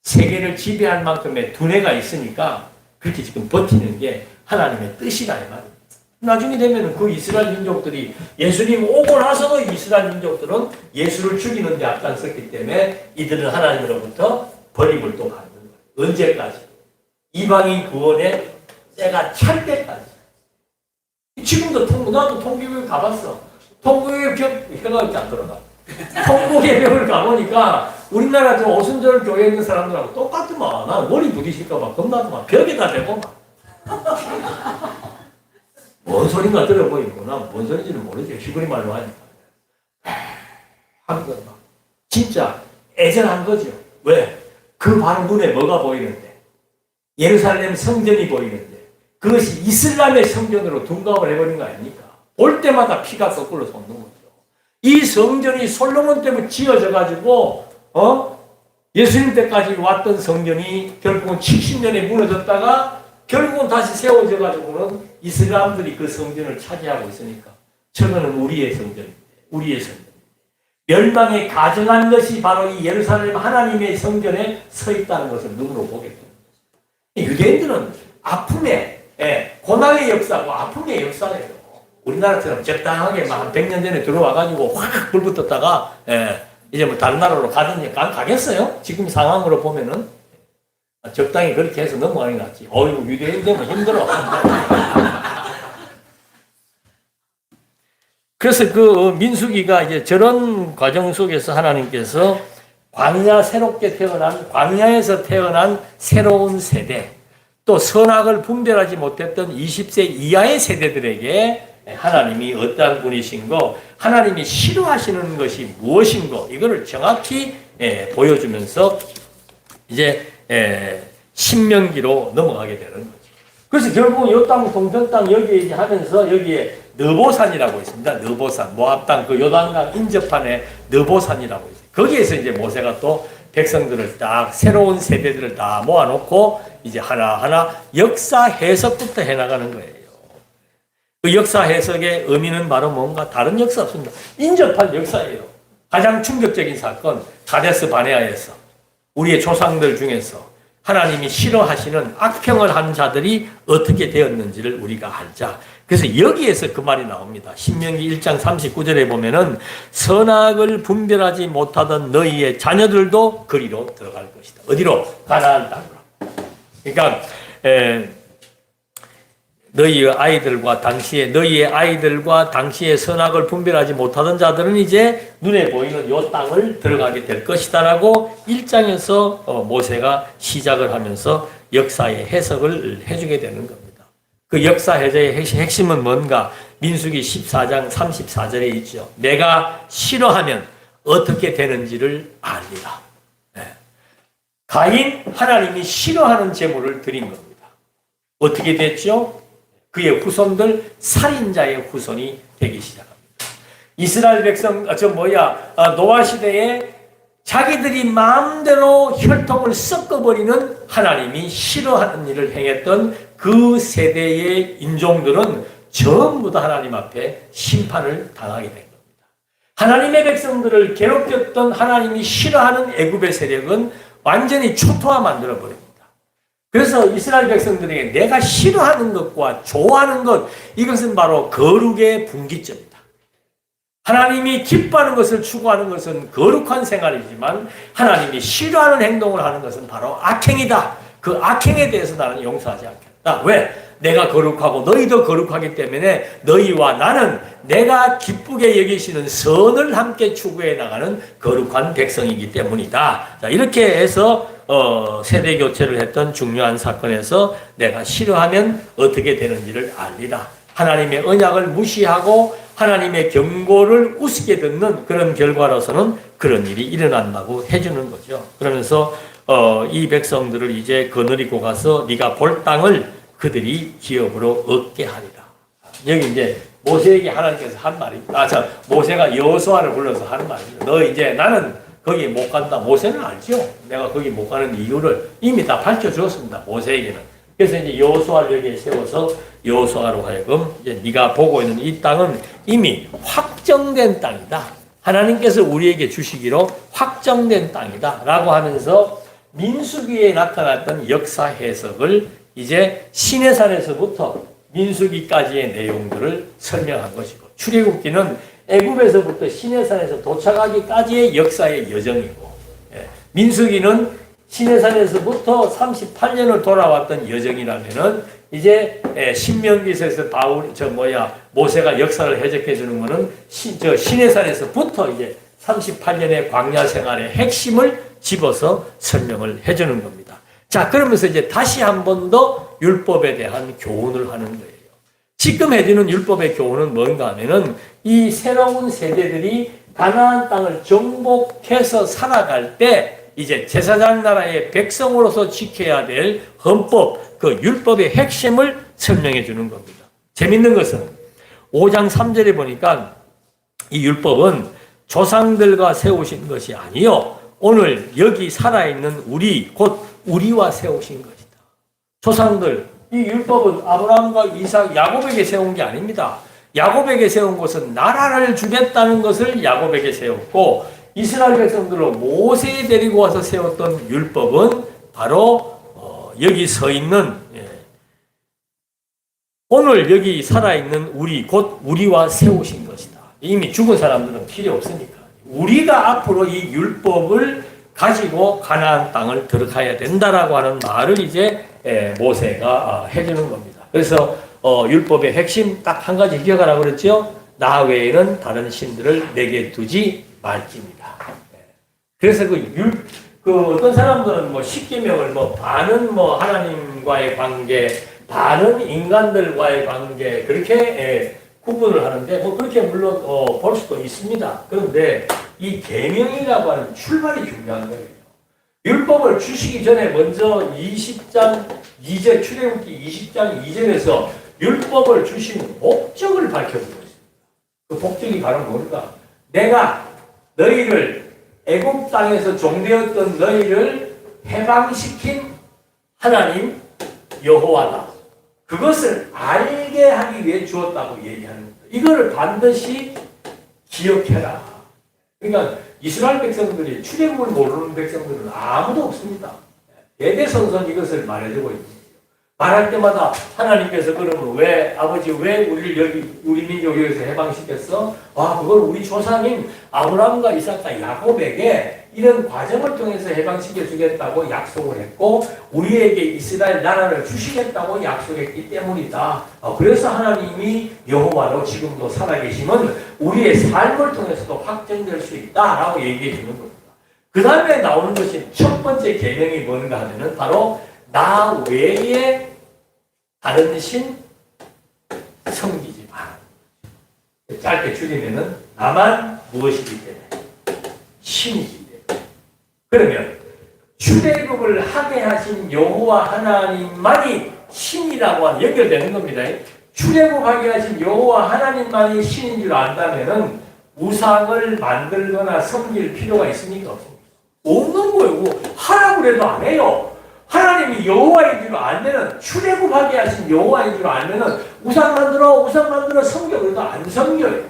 세계를 지배할 만큼의 두뇌가 있으니까 그렇게 지금 버티는 게 하나님의 뜻이라 이 말입니다. 나중에 되면 그 이스라엘 민족들이 예수님 오고 나서도 이스라엘 민족들은 예수를 죽이는 데 앞장섰기 때문에 이들은 하나님으로부터 버림을 또 받는 거예요. 언제까지? 이방인 구원의 때가 찰 때까지. 지금도 나도 통교육 가봤어. 통교육 혀가 안 들어가. 통곡의 가보니까 우리나라 저 오순절 교회에 있는 사람들하고 똑같더만. 난 머리 부딪힐까봐 겁나더만. 벽에다 대고 막. 뭔 소린가 들어보이고 난 뭔 소리인지는 모르죠. 히브리 말로 하니까. 하는 건 막 진짜 애절한 거죠. 왜? 그 바로 눈에 뭐가 보이는데? 예루살렘 성전이 보이는데 그것이 이슬람의 성전으로 둔갑을 해버린 거 아닙니까? 볼 때마다 피가 거꾸로 솟는 거죠. 이 성전이 솔로몬 때문에 지어져 가지고 예수님 때까지 왔던 성전이 결국은 70년에 무너졌다가 결국은 다시 세워져 가지고는 이슬람들이 그 성전을 차지하고 있으니까 저거는 우리의 성전입니다. 우리의 성전. 멸망에 가정한 것이 바로 이 예루살렘 하나님의 성전에 서 있다는 것을 눈으로 보게 됩니다. 유대인들은 아픔의 고난의 역사고 아픔의 역사예요. 우리나라처럼 적당하게 한 100년 전에 들어와가지고 확 불붙었다가 이제 뭐 다른 나라로 가든지 가겠어요? 지금 상황으로 보면은 적당히 그렇게 해서 넘어가는 게 낫지. 어이구 유대인 되면 힘들어. 그래서 그 민수기가 이제 저런 과정 속에서 하나님께서 광야에서 태어난 새로운 세대, 또 선악을 분별하지 못했던 20세 이하의 세대들에게 하나님이 어떠한 분이신고, 하나님이 싫어하시는 것이 무엇인고, 이거를 정확히 보여주면서 이제 신명기로 넘어가게 되는 거죠. 그래서 결국 요 땅, 동편 땅 여기에 하면서 여기에 느보산이라고 있습니다. 느보산, 모압 땅 그 요단강 인접한에 느보산이라고 있어요. 거기에서 이제 모세가 또 백성들을 딱 새로운 세대들을 다 모아놓고 이제 하나하나 역사 해석부터 해나가는 거예요. 그 역사 해석의 의미는 바로 뭔가 다른 역사 없습니다. 인접한 역사예요. 가장 충격적인 사건, 가데스 바네아에서 우리의 조상들 중에서 하나님이 싫어하시는 악평을 한 자들이 어떻게 되었는지를 우리가 알자. 그래서 여기에서 그 말이 나옵니다. 신명기 1장 39절에 보면은 선악을 분별하지 못하던 너희의 자녀들도 그리로 들어갈 것이다. 어디로? 가나안 땅으로. 그러니까 너희의 아이들과 당시에 선악을 분별하지 못하던 자들은 이제 눈에 보이는 요 땅을 들어가게 될 것이다라고 1장에서 모세가 시작을 하면서 역사의 해석을 해주게 되는 겁니다. 그 역사 해석의 핵심은 뭔가? 민수기 14장 34절에 있죠. 내가 싫어하면 어떻게 되는지를 알리라. 가인, 하나님이 싫어하는 제물을 드린 겁니다. 어떻게 됐죠? 그의 후손들, 살인자의 후손이 되기 시작합니다. 이스라엘 백성, 노아 시대에 자기들이 마음대로 혈통을 섞어버리는 하나님이 싫어하는 일을 행했던 그 세대의 인종들은 전부 다 하나님 앞에 심판을 당하게 된 겁니다. 하나님의 백성들을 괴롭혔던 하나님이 싫어하는 애굽의 세력은 완전히 초토화 만들어버립니다. 그래서 이스라엘 백성들에게 내가 싫어하는 것과 좋아하는 것, 이것은 바로 거룩의 분기점이다. 하나님이 기뻐하는 것을 추구하는 것은 거룩한 생활이지만 하나님이 싫어하는 행동을 하는 것은 바로 악행이다. 그 악행에 대해서 나는 용서하지 않겠다. 왜? 내가 거룩하고 너희도 거룩하기 때문에 너희와 나는 내가 기쁘게 여기시는 선을 함께 추구해 나가는 거룩한 백성이기 때문이다. 자, 이렇게 해서 세대 교체를 했던 중요한 사건에서 내가 싫어하면 어떻게 되는지를 알리라. 하나님의 언약을 무시하고 하나님의 경고를 우습게 듣는 그런 결과로서는 그런 일이 일어난다고 해주는 거죠. 그러면서 이 백성들을 이제 거느리고 가서 네가 볼 땅을 그들이 기업으로 얻게 하리라. 여기 이제 모세에게 하나님께서 한 말이, 모세가 여호수아를 불러서 하는 말입니다. 너 이제 나는 거기 못 간다. 모세는 알죠. 내가 거기 못 가는 이유를 이미 다 밝혀주었습니다. 모세에게는. 그래서 이제 여호수아를 여기에 세워서 여호수아로 하여금 이제 네가 보고 있는 이 땅은 이미 확정된 땅이다. 하나님께서 우리에게 주시기로 확정된 땅이다라고 하면서 민수기에 나타났던 역사 해석을 이제 시내산에서부터 민수기까지의 내용들을 설명한 것이고, 출애굽기는 애굽에서부터 시내산에서 도착하기까지의 역사의 여정이고, 민수기는 시내산에서부터 38년을 돌아왔던 여정이라면은 이제 신명기에서 모세가 역사를 해석해 주는 거는 시내산에서부터 이제 38년의 광야 생활의 핵심을 집어서 설명을 해 주는 겁니다. 자, 그러면서 이제 다시 한 번 더 율법에 대한 교훈을 하는 거예요. 지금 해주는 율법의 교훈은 뭔가 하면은 이 새로운 세대들이 가나안 땅을 정복해서 살아갈 때 이제 제사장 나라의 백성으로서 지켜야 될 헌법, 그 율법의 핵심을 설명해 주는 겁니다. 재밌는 것은 5장 3절에 보니까 이 율법은 조상들과 세우신 것이 아니요 오늘 여기 살아있는 우리 곧 우리와 세우신 것이다. 조상들, 이 율법은 아브라함과 이삭, 야곱에게 세운 게 아닙니다. 야곱에게 세운 것은 나라를 주겠다는 것을 야곱에게 세웠고 이스라엘 백성들로 모세에 데리고 와서 세웠던 율법은 바로 여기 서 있는 오늘 여기 살아있는 우리 곧 우리와 세우신 것이다. 이미 죽은 사람들은 필요 없으니까 우리가 앞으로 이 율법을 가지고 가나안 땅을 들어가야 된다라고 하는 말을 이제 모세가 해주는 겁니다. 그래서 율법의 핵심 딱 한 가지 기억하라고 그랬죠. 나 외에는 다른 신들을 내게 두지 말지입니다. 그래서 그 어떤 사람들은 뭐 십계명을 반은 하나님과의 관계, 반은 인간들과의 관계 그렇게 구분을 하는데 그렇게 물론 볼 수도 있습니다. 그런데 이 계명이라고 하는 출발이 중요한 거예요. 율법을 주시기 전에 먼저 20장 2절 출애굽기 20장 2절에서 율법을 주신 목적을 밝혀주고 있습니다. 그 목적이 바로 뭘까? 내가 너희를 애굽 땅에서 종되었던 너희를 해방시킨 하나님 여호와다. 그것을 알게 하기 위해 주었다고 얘기하는 겁니다. 이거를 반드시 기억해라. 그러니까 이스라엘 백성들이 출애굽을 모르는 백성들은 아무도 없습니다. 대대손손 이것을 말해주고 있습니다. 말할 때마다 하나님께서 그러면 왜 아버지 왜 우리를 여기 우리 민족 여기서 해방시켰어? 그걸 우리 조상인 아브라함과 이삭과 야곱에게 이런 과정을 통해서 해방시켜 주겠다고 약속을 했고 우리에게 이스라엘 나라를 주시겠다고 약속했기 때문이다. 그래서 하나님이 여호와로 지금도 살아계심은 우리의 삶을 통해서도 확정될 수 있다라고 얘기해 주는 겁니다. 그 다음에 나오는 것이 첫 번째 계명이 뭔가 하면은 바로 나 외에 다른 신 섬기지 마라. 짧게 줄이면은 나만 무엇이기 때문에 신이기 때문에. 그러면 출애굽을 하게 하신 여호와 하나님만이 신이라고 하는 연결되는 겁니다. 출애굽하게 하신 여호와 하나님만이 신인 줄 안다면은 우상을 만들거나 섬길 필요가 있습니까? 없는 거예요. 하라고 해도 안 해요. 하나님이 여호와인 줄 알면은 출애굽하게 하신 여호와인 줄 알면은 우상 만들어 섬겨 그래도 안 섬겨요.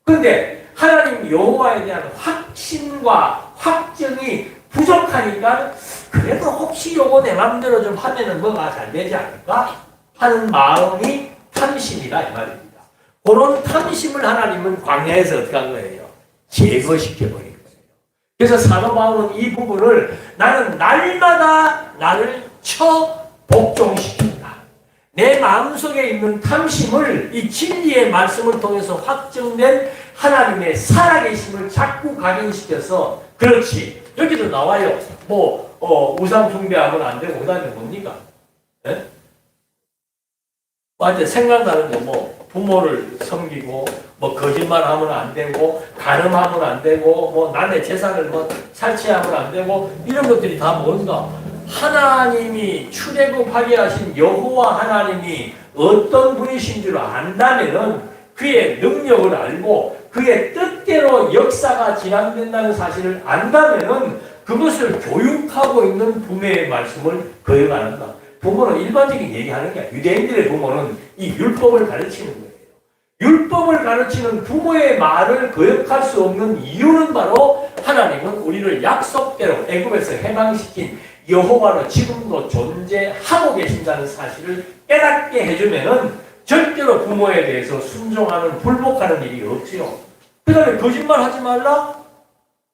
그런데 하나님 여호와에 대한 확신과 확정이 부족하니까 그래도 혹시 요거 내 마음대로 좀 하면은 뭐가 잘 되지 않을까 하는 마음이 탐심이다 이 말입니다. 그런 탐심을 하나님은 광야에서 어떻게 한 거예요? 제거시켜버린 거예요. 그래서 사도 바울은 이 부분을 나는 날마다 나를 복종시킨다. 내 마음속에 있는 탐심을 이 진리의 말씀을 통해서 확정된 하나님의 살아계심을 자꾸 각인시켜서 그렇지. 여기도 나와요. 우상 숭배하면 안 되고 그 다음에 뭡니까? 완전 생각나는 거 부모를 섬기고 거짓말하면 안 되고 간음하면 안 되고 남의 재산을 살취하면 안 되고 이런 것들이 다 뭔가 하나님이 출애굽하게 하신 여호와 하나님이 어떤 분이신 줄 안다면은 그의 능력을 알고 그의 뜻대로 역사가 진행된다는 사실을 안다면은 그것을 교육하고 있는 부모의 말씀을 거역 안 한다. 부모는 일반적인 얘기하는 게 아니라 유대인들의 부모는 이 율법을 가르치는 거예요. 율법을 가르치는 부모의 말을 거역할 수 없는 이유는 바로 하나님은 우리를 약속대로 애굽에서 해방시킨 여호와로 지금도 존재하고 계신다는 사실을 깨닫게 해주면은 절대로 부모에 대해서 순종하는 불복하는 일이 없지요. 그 다음에 거짓말 하지 말라?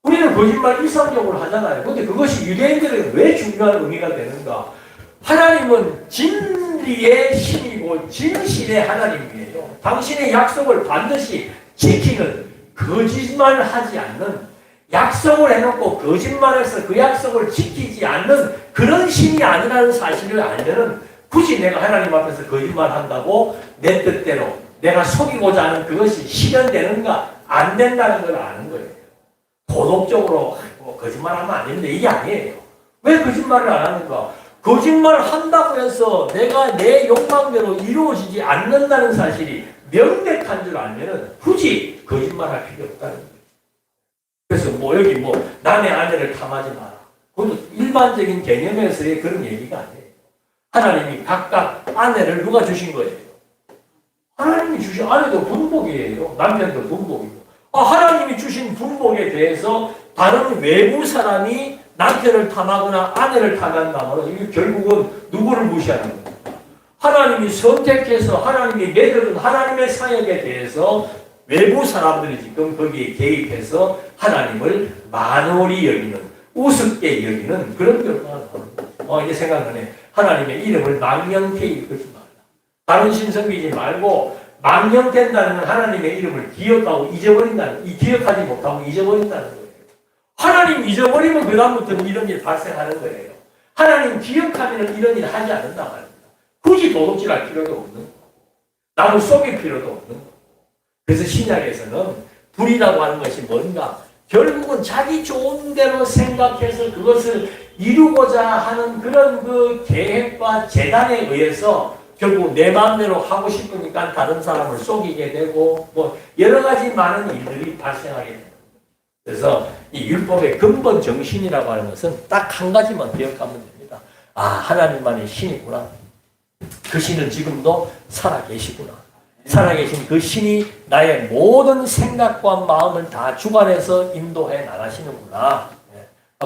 우리는 거짓말 일상적으로 하잖아요. 근데 그것이 유대인들에게 왜 중요한 의미가 되는가? 하나님은 진리의 신이고 진실의 하나님이에요. 당신의 약속을 반드시 지키는 거짓말을 하지 않는 약속을 해놓고 거짓말해서 그 약속을 지키지 않는 그런 신이 아니라는 사실을 알면은 굳이 내가 하나님 앞에서 거짓말한다고 내 뜻대로 내가 속이고자 하는 그것이 실현되는가 안 된다는 걸 아는 거예요. 도덕적으로 거짓말하면 안 되는데 이게 아니에요. 왜 거짓말을 안 하는가? 거짓말 한다고 해서 내가 내 욕망대로 이루어지지 않는다는 사실이 명백한 줄 알면은 굳이 거짓말할 필요 없다는 거예요. 그래서 뭐 여기 뭐 남의 아내를 탐하지 마라. 그것도 일반적인 개념에서의 그런 얘기가 아니에요. 하나님이 각각 아내를 누가 주신 거예요? 하나님이 주신 아내도 분복이에요. 남편도 분복이고. 하나님이 주신 분복에 대해서 다른 외부 사람이 남편을 탐하거나 아내를 탐한다면 이게 결국은 누구를 무시하는 겁니까? 하나님이 선택해서 하나님이 내려둔 하나님의 사역에 대해서 외부 사람들이 지금 거기에 개입해서 하나님을 만홀히 여기는, 우습게 여기는 그런 결과가 나오는 거죠. 이제 생각나네. 하나님의 이름을 망령되이 걸지 말라. 다른 신 섬기지 말고 망령된다는 건 하나님의 이름을 기억하고 잊어버린다는, 기억하지 못하고 잊어버린다는 거예요. 하나님 잊어버리면 그 다음부터는 이런 일이 발생하는 거예요. 하나님 기억하면 이런 일 하지 않는다 말입니다. 굳이 도둑질할 필요도 없는 거. 남을 속일 필요도 없는 거. 그래서 신약에서는 불이라고 하는 것이 뭔가? 결국은 자기 좋은 대로 생각해서 그것을 이루고자 하는 그런 그 계획과 재단에 의해서 결국 내 마음대로 하고 싶으니까 다른 사람을 속이게 되고 뭐 여러 가지 많은 일들이 발생하게 됩니다. 그래서 이 율법의 근본 정신이라고 하는 것은 딱 한 가지만 기억하면 됩니다. 하나님만이 신이구나. 그 신은 지금도 살아계시구나. 살아계신 그 신이 나의 모든 생각과 마음을 다 주관해서 인도해 나가시는구나.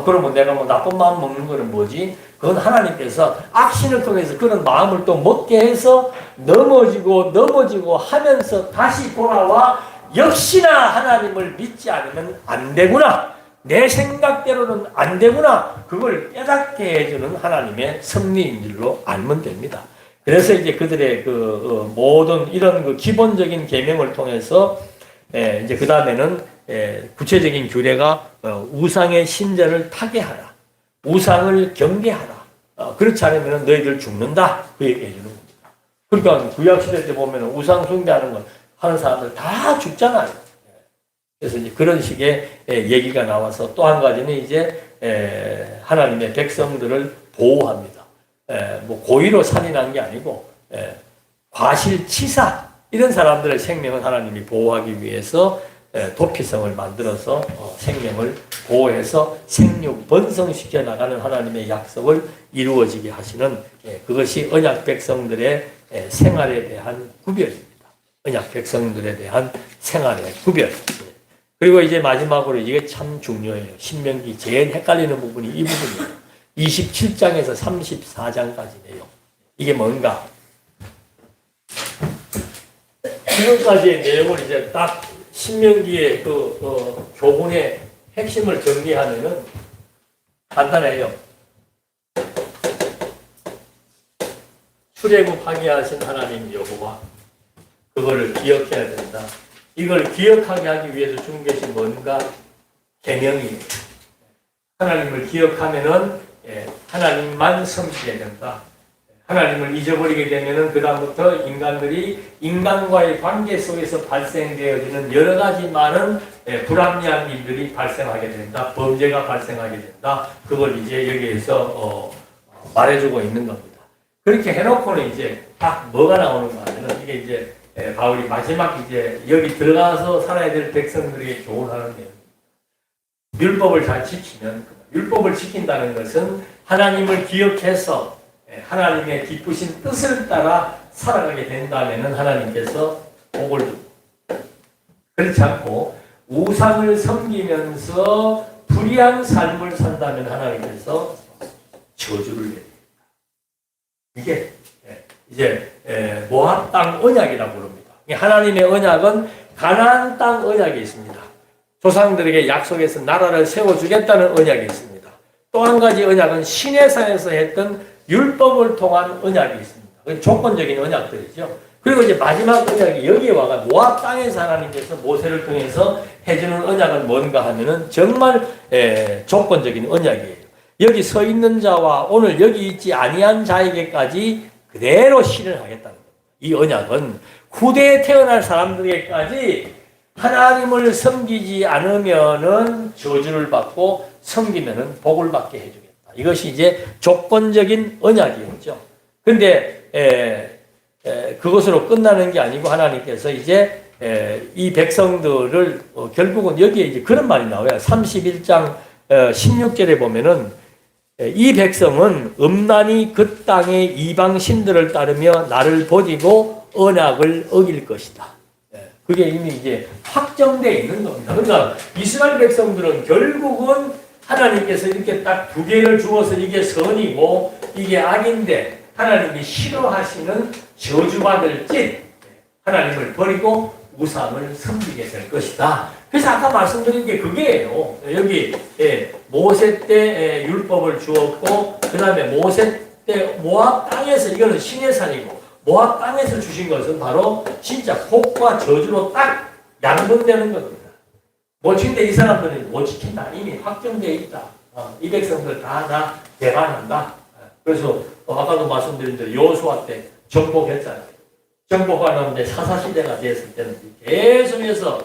그러면 내가 뭐 나쁜 마음 먹는 거는 뭐지? 그건 하나님께서 악신을 통해서 그런 마음을 또 먹게 해서 넘어지고 하면서 다시 돌아와 역시나 하나님을 믿지 않으면 안 되구나. 내 생각대로는 안 되구나. 그걸 깨닫게 해주는 하나님의 섭리인 줄로 알면 됩니다. 그래서 이제 그들의 모든 이런 그 기본적인 계명을 통해서 이제 그 다음에는 구체적인 규례가 우상의 신전을 타개하라. 우상을 경계하라. 그렇지 않으면 너희들 죽는다. 그 얘기 해주는 겁니다. 그러니까 구약시대 때 보면 우상 숭배하는 건 하는 사람들 다 죽잖아요. 그래서 이제 그런 식의 얘기가 나와서 또 한 가지는 이제 하나님의 백성들을 보호합니다. 뭐 고의로 살인한 게 아니고 과실치사 이런 사람들의 생명을 하나님이 보호하기 위해서 도피성을 만들어서 생명을 보호해서 생육 번성시켜 나가는 하나님의 약속을 이루어지게 하시는 그것이 언약 백성들의 생활에 대한 구별입니다. 언약 백성들에 대한 생활의 구별. 그리고 이제 마지막으로 이게 참 중요해요. 신명기 제일 헷갈리는 부분이 이 부분이에요. 27장에서 34장까지네요. 이게 뭔가? 지금까지의 내용을 이제 딱 신명기의 교훈의 핵심을 정리하면은 간단해요. 출애굽하게 하신 하나님 여호와, 그거를 기억해야 된다. 이걸 기억하게 하기 위해서 준 것이 뭔가? 계명이에요. 하나님을 기억하면은 하나님만 섬기게 된다. 하나님을 잊어버리게 되면은 그 다음부터 인간들이 인간과의 관계 속에서 발생되어지는 여러 가지 많은 불합리한 일들이 발생하게 된다. 범죄가 발생하게 된다. 그걸 이제 여기에서 말해주고 있는 겁니다. 그렇게 해놓고는 이제 딱 뭐가 나오는가 하면은 이게 이제 바울이 마지막 이제 여기 들어가서 살아야 될 백성들에게 교훈하는 내용. 율법을 잘 지키면, 율법을 지킨다는 것은 하나님을 기억해서 하나님의 기쁘신 뜻을 따라 살아가게 된다면 하나님께서 복을 줍니다. 그렇지 않고 우상을 섬기면서 불의한 삶을 산다면 하나님께서 저주를 내립니다. 이게 이제 모압 땅 언약이라고 부릅니다. 하나님의 언약은 가나안 땅 언약이 있습니다. 조상들에게 약속해서 나라를 세워주겠다는 언약이 있습니다. 또 한 가지 언약은 시내산에서 했던 율법을 통한 언약이 있습니다. 조건적인 언약들이죠. 그리고 이제 마지막 언약이 여기에 와가 모압 땅에서 하나님께서 모세를 통해서 해주는 언약은 뭔가 하면은 정말 조건적인 언약이에요. 여기 서 있는 자와 오늘 여기 있지 아니한 자에게까지 그대로 실현하겠다는 겁니다. 이 언약은 후대에 태어날 사람들에게까지 하나님을 섬기지 않으면은 저주를 받고 섬기면은 복을 받게 해주겠다. 이것이 이제 조건적인 언약이었죠. 근데 그것으로 끝나는 게 아니고 하나님께서 이제 이 백성들을 결국은 여기에 이제 그런 말이 나와요. 31장 16절에 보면은 이 백성은 음란히 그 땅의 이방 신들을 따르며 나를 버리고 언약을 어길 것이다. 그게 이미 이제 확정되어 있는 겁니다. 그러니까 이스라엘 백성들은 결국은 하나님께서 이렇게 딱 두 개를 주어서 이게 선이고 이게 악인데 하나님이 싫어하시는 저주받을 짓, 하나님을 버리고 우상을 섬기게 될 것이다. 그래서 아까 말씀드린 게 그게예요. 여기 모세 때 율법을 주었고 그 다음에 모세 때 모압 땅에서, 이거는 신의 산이고 모압 땅에서 주신 것은 바로 진짜 복과 저주로 딱 양분되는 겁니다. 못 지킨데 이 사람들은 못 지킨다. 이미 확정되어 있다. 이 백성들 다 나 배반한다. 그래서 아까도 말씀드린 대로 여호수아 때 정복했잖아요. 정복하는데 사사시대가 됐을 때는 계속해서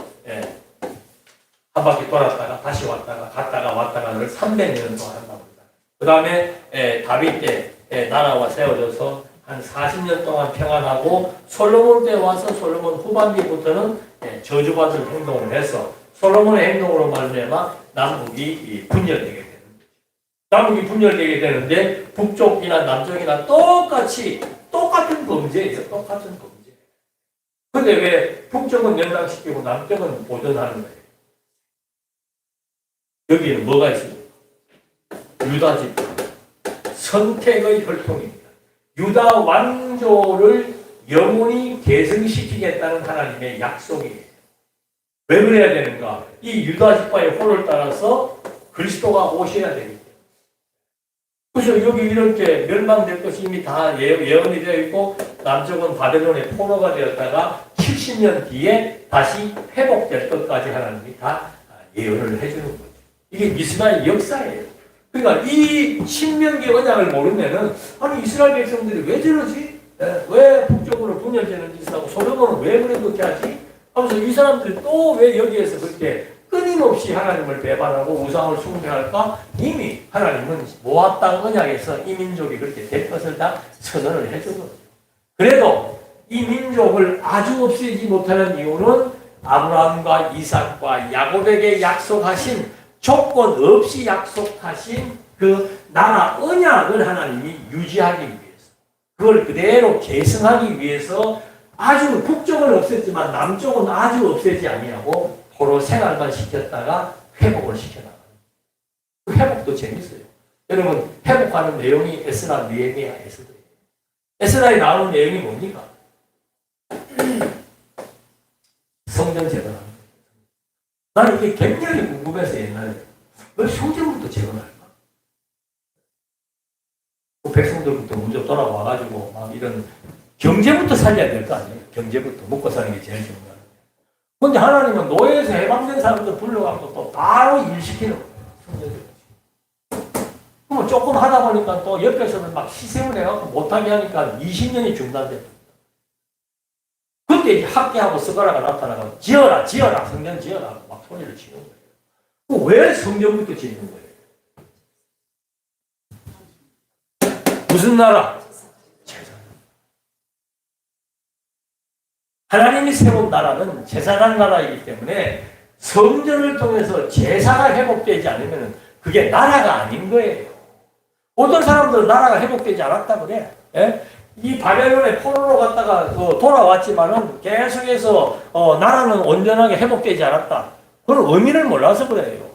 한 바퀴 돌았다가 다시 왔다가 갔다가 왔다가를 300년 동안 한다고 합니다. 그 다음에 다윗 때 나라가 세워져서 한 40년 동안 평안하고 솔로몬 때 와서 솔로몬 후반기부터는 저주받을 행동을 해서 솔로몬의 행동으로 말미암아 남북이 분열되게 되는 거죠. 남북이 분열되게 되는데 북쪽이나 남쪽이나 똑같은 범죄예요. 똑같은 범죄. 근데 왜 북쪽은 멸망시키고 남쪽은 보존하는 거예요? 여기에는 뭐가 있습니까? 유다 집단 선택의 혈통입니다. 유다 왕조를 영원히 계승시키겠다는 하나님의 약속이에요. 왜 그래야 되는가? 이 유다 지파의 호를 따라서 그리스도가 오셔야 되기 때문에. 그래서 여기 이렇게 멸망될 것이 이미 다 예언이 되어 있고 남쪽은 바벨론의 포로가 되었다가 70년 뒤에 다시 회복될 것까지 하나님이 다 예언을 해주는 거죠. 이게 이스라엘 역사예요. 그러니까 이 신명기 언약을 모르면은 아니 이스라엘 백성들이 왜 저러지? 왜 북쪽으로 분열되는 짓을 하고 솔로몬은 왜 그렇게 하지? 하면서 이 사람들이 또 왜 여기에서 그렇게 끊임없이 하나님을 배반하고 우상을 숭배할까? 이미 하나님은 모압 땅 언약에서 이 민족이 그렇게 될 것을 다 선언을 해준 거죠. 그래도 이 민족을 아주 없애지 못하는 이유는 아브라함과 이삭과 야곱에게 약속하신 조건 없이 약속하신 그 나라 언약을 하나님이 유지하기 위해서, 그걸 그대로 계승하기 위해서 아주 북쪽은 없앴지만 남쪽은 아주 없애지 아니하고 도로 생활만 시켰다가 회복을 시켜나가는. 그 회복도 재밌어요. 여러분 회복하는 내용이 에스라, 느헤미야, 에스더예요. 에스라에 나오는 내용이 뭡니까? 성전 재건하는 거예요. 나는 이게 굉장히 궁금해서 옛날에 왜 성전부터 재건할까? 그 백성들부터 먼저 돌아와가지고 막 이런 경제부터 살려야 될 거 아니에요? 경제부터 먹고 사는 게 제일 중요해요. 근데 하나님은 노예에서 해방된 사람들 불러가지고 또 바로 일시키는 거예요. 성전을. 그러면 조금 하다 보니까 또 옆에서는 막 시샘을 해갖고 못하게 하니까 20년이 중단됩니다. 그때 이제 학계하고 스가라가 나타나서 지어라, 지어라, 성전 지어라 막 소리를 치는 거예요. 왜 성전부터 짓는 거예요? 무슨 나라? 제사. 하나님이 세운 나라는 제사장 나라이기 때문에 성전을 통해서 제사가 회복되지 않으면 그게 나라가 아닌 거예요. 어떤 사람들은 나라가 회복되지 않았다 그래. 예? 이 바벨론의 포로로 갔다가 돌아왔지만은 계속해서 나라는 온전하게 회복되지 않았다. 그런 의미를 몰라서 그래요.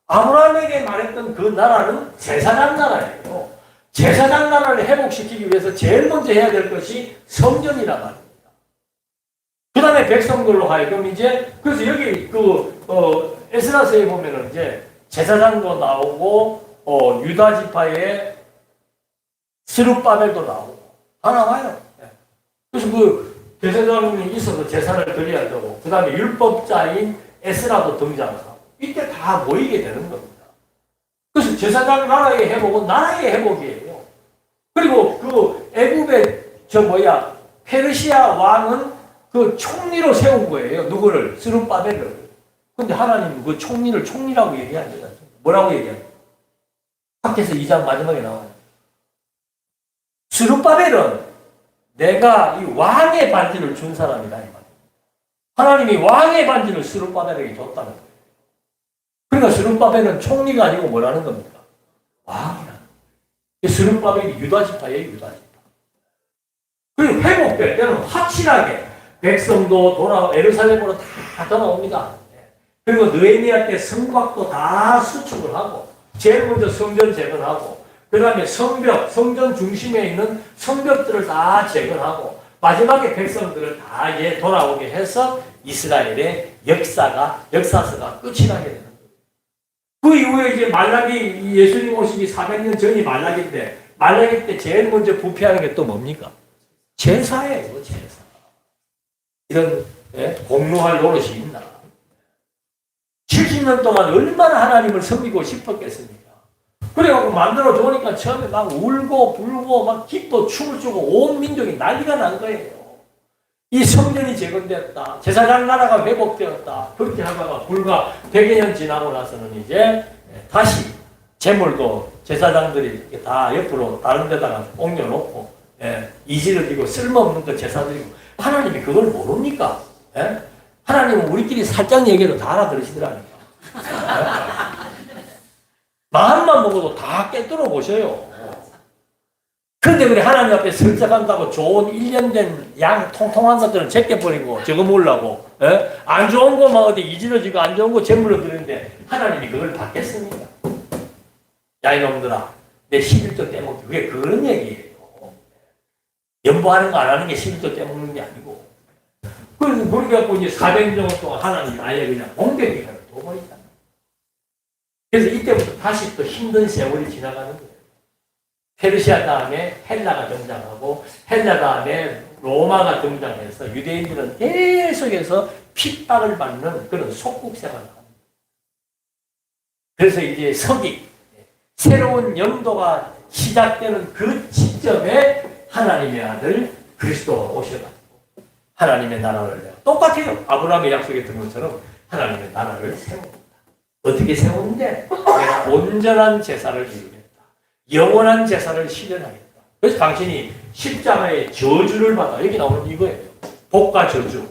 아브라함에게 말했던 그 나라는 제사장 나라예요. 제사장 나라를 회복시키기 위해서 제일 먼저 해야 될 것이 성전이라 말입니다. 그 다음에 백성들로 하여금 이제, 그래서 여기 에스라서에 보면은 이제 제사장도 나오고, 유다 지파의 스룹바벨도 나오고, 다 나와요. 그래서 그 제사장이 있어서 제사를 드려야 되고, 그 다음에 율법자인 에스라도 등장하고, 이때 다 모이게 되는 겁니다. 그래서 제사장 나라의 회복은 나라의 회복이에요. 그리고 그 애굽의 페르시아 왕은 그 총리로 세운 거예요. 누구를? 스룹바벨을. 근데 하나님은 그 총리를 총리라고 얘기합니다. 뭐라고 얘기합니까? 밖에서 2장 마지막에 나와요. 스룹바벨은 내가 이 왕의 반지를 준 사람이다. 이 말. 하나님이 왕의 반지를 스룹바벨에게 줬다는 거예요. 그러니까 스룹바벨은 총리가 아니고 뭐라는 겁니까? 왕이라는 거예요. 스룹바벨이 유다지파예요, 유다지파. 그리고 회복될 때는 확실하게 백성도 에루살렘으로 다 돌아옵니다. 그리고 느헤미야 때 성곽도 다 수축을 하고, 제일 먼저 성전 재건하고, 그 다음에 성전 중심에 있는 성벽들을 다 재건하고, 마지막에 백성들을 다 돌아오게 해서 이스라엘의 역사서가 끝이 나게 되는 거예요. 그 이후에 이제 말라기, 예수님 오시기 400년 전이 말라기인데, 말라기 때 제일 먼저 부패하는 게 또 뭡니까? 제사예요, 제사. 이런 공로할 노릇이 있나? 70년 동안 얼마나 하나님을 섬기고 싶었겠습니까? 그래갖고 만들어 놓으니까 처음에 막 울고 불고 막 기뻐 춤을 추고 온 민족이 난리가 난 거예요. 이 성전이 재건되었다. 제사장 나라가 회복되었다. 그렇게 하다가 불과 100여 년 지나고 나서는 이제 다시 재물도 제사장들이 다 옆으로 다른 데다가 옮겨놓고 이지를 고 쓸모없는 거 제사 드리고 하나님이 그걸 모릅니까? 하나님은 우리끼리 살짝 얘기해도 다 알아들으시더라니까. 마음만 먹어도 다 깨뚫어 보셔요. 그런데 그래 하나님 앞에 설득한다고 좋은 1년 된 양 통통한 것들은 제껴버리고 저거 먹으려고 안 좋은 거만 어디 이지러지고 안 좋은 거 제물로 드리는데 하나님이 그걸 받겠습니까? 야 이놈들아 내 11조 떼먹기 그게 그런 얘기예요. 연보하는 거 안 하는 게 11조 떼먹는 게 아니고 그래서 그래갖고 이제 400년 동안 하나님 아예 그냥 공백기간을 둬버리잖아. 그래서 이때부터 다시 또 힘든 세월이 지나가는 거예요. 페르시아 다음에 헬라가 등장하고 헬라 다음에 로마가 등장해서 유대인들은 계속해서 핍박을 받는 그런 속국 생활을 합니다. 그래서 이제 서기, 새로운 영도가 시작되는 그 시점에 하나님의 아들 그리스도가 오셔가지고 하나님의 나라를 똑같아요. 아브라함의 약속했던 것처럼 하나님의 나라를 세웁니다. 어떻게 세우는데? 내가 온전한 제사를 이루겠다. 영원한 제사를 실현하겠다. 그래서 당신이 십자가의 저주를 받아. 여기 나오는 이거예요. 복과 저주.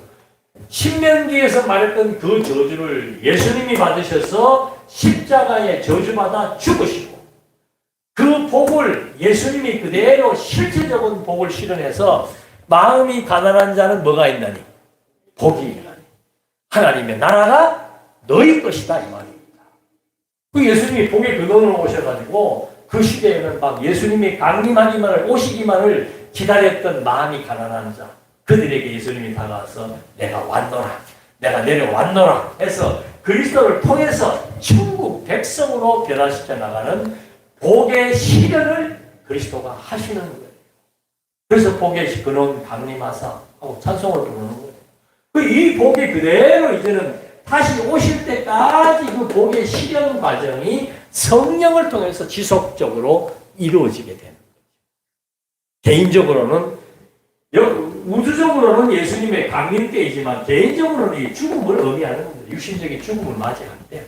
신명기에서 말했던 그 저주를 예수님이 받으셔서 십자가의 저주받아 죽으시고 그 복을 예수님이 그대로 실질적인 복을 실현해서 마음이 가난한 자는 뭐가 있나니? 복이 있나니. 하나님의 나라가 너희 것이다 이 말입니다. 그 예수님이 복의 근원으로 오셔가지고 그 시대에는 막 예수님이 강림하기만을 오시기만을 기다렸던 마음이 가난한 자 그들에게 예수님이 다가와서 내가 왔노라 내가 내려왔노라 해서 그리스도를 통해서 천국 백성으로 변화시켜 나가는 복의 실현을 그리스도가 하시는 거예요. 그래서 복의 근원 강림하사 하고 찬송을 부르는 거예요. 이 복이 그대로 이제는 다시 오실 때까지 그 복의 실현 과정이 성령을 통해서 지속적으로 이루어지게 되는 거죠. 개인적으로는, 우주적으로는 예수님의 강림 때이지만 개인적으로는 이 죽음을 의미하는 겁니다. 육신적인 죽음을 맞이할 때.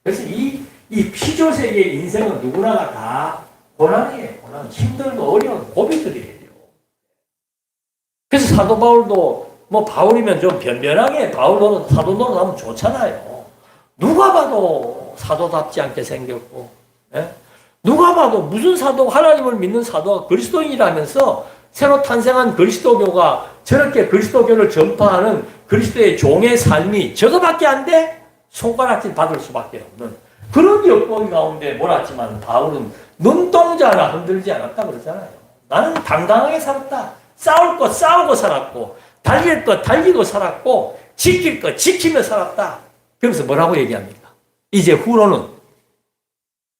그래서 이 피조세계의 인생은 누구나가 다 고난이에요. 고난, 힘들고 어려운 고비들이에요. 그래서 사도 바울도 뭐 바울이면 좀 변변하게 바울로는 사도 노릇하면 좋잖아요. 누가 봐도 사도답지 않게 생겼고, 누가 봐도 무슨 사도, 하나님을 믿는 사도가 그리스도인이라면서 새로 탄생한 그리스도교가 저렇게 그리스도교를 전파하는 그리스도의 종의 삶이 저거밖에 안 돼? 손가락질 받을 수밖에 없는 그런 여건 가운데 몰았지만 바울은 눈동자 하나 흔들지 않았다 그러잖아요. 나는 당당하게 살았다. 싸울 것 싸우고 살았고 달릴 것 달리고 살았고 지킬 것 지키며 살았다. 그러면서 뭐라고 얘기합니까? 이제 후로는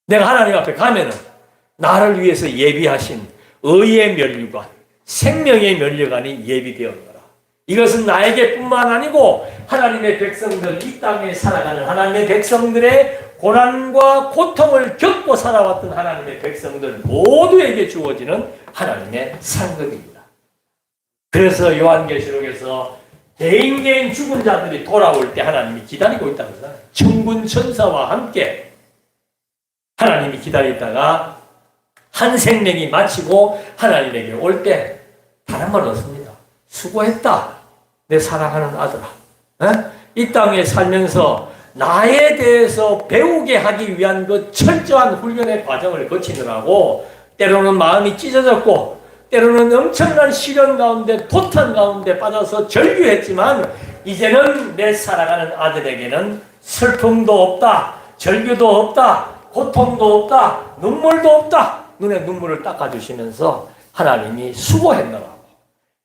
내가 하나님 앞에 가면은 나를 위해서 예비하신 의의 면류관, 생명의 면류관이 예비되었노라. 이것은 나에게뿐만 아니고 하나님의 백성들, 이 땅에 살아가는 하나님의 백성들의 고난과 고통을 겪고 살아왔던 하나님의 백성들 모두에게 주어지는 하나님의 상급입니다. 그래서 요한계시록에서 개인 죽은 자들이 돌아올 때 하나님이 기다리고 있다고 그러잖아요. 천군 천사와 함께 하나님이 기다리다가 한 생명이 마치고 하나님에게 올 때 단 한 번 얻습니다. 수고했다, 내 사랑하는 아들아. 이 땅에 살면서 나에 대해서 배우게 하기 위한 그 철저한 훈련의 과정을 거치느라고 때로는 마음이 찢어졌고 때로는 엄청난 시련 가운데 도탄 가운데 빠져서 절규했지만 이제는 내 사랑하는 아들에게는 슬픔도 없다, 절규도 없다, 고통도 없다, 눈물도 없다. 눈에 눈물을 닦아주시면서 하나님이 수고했노라고,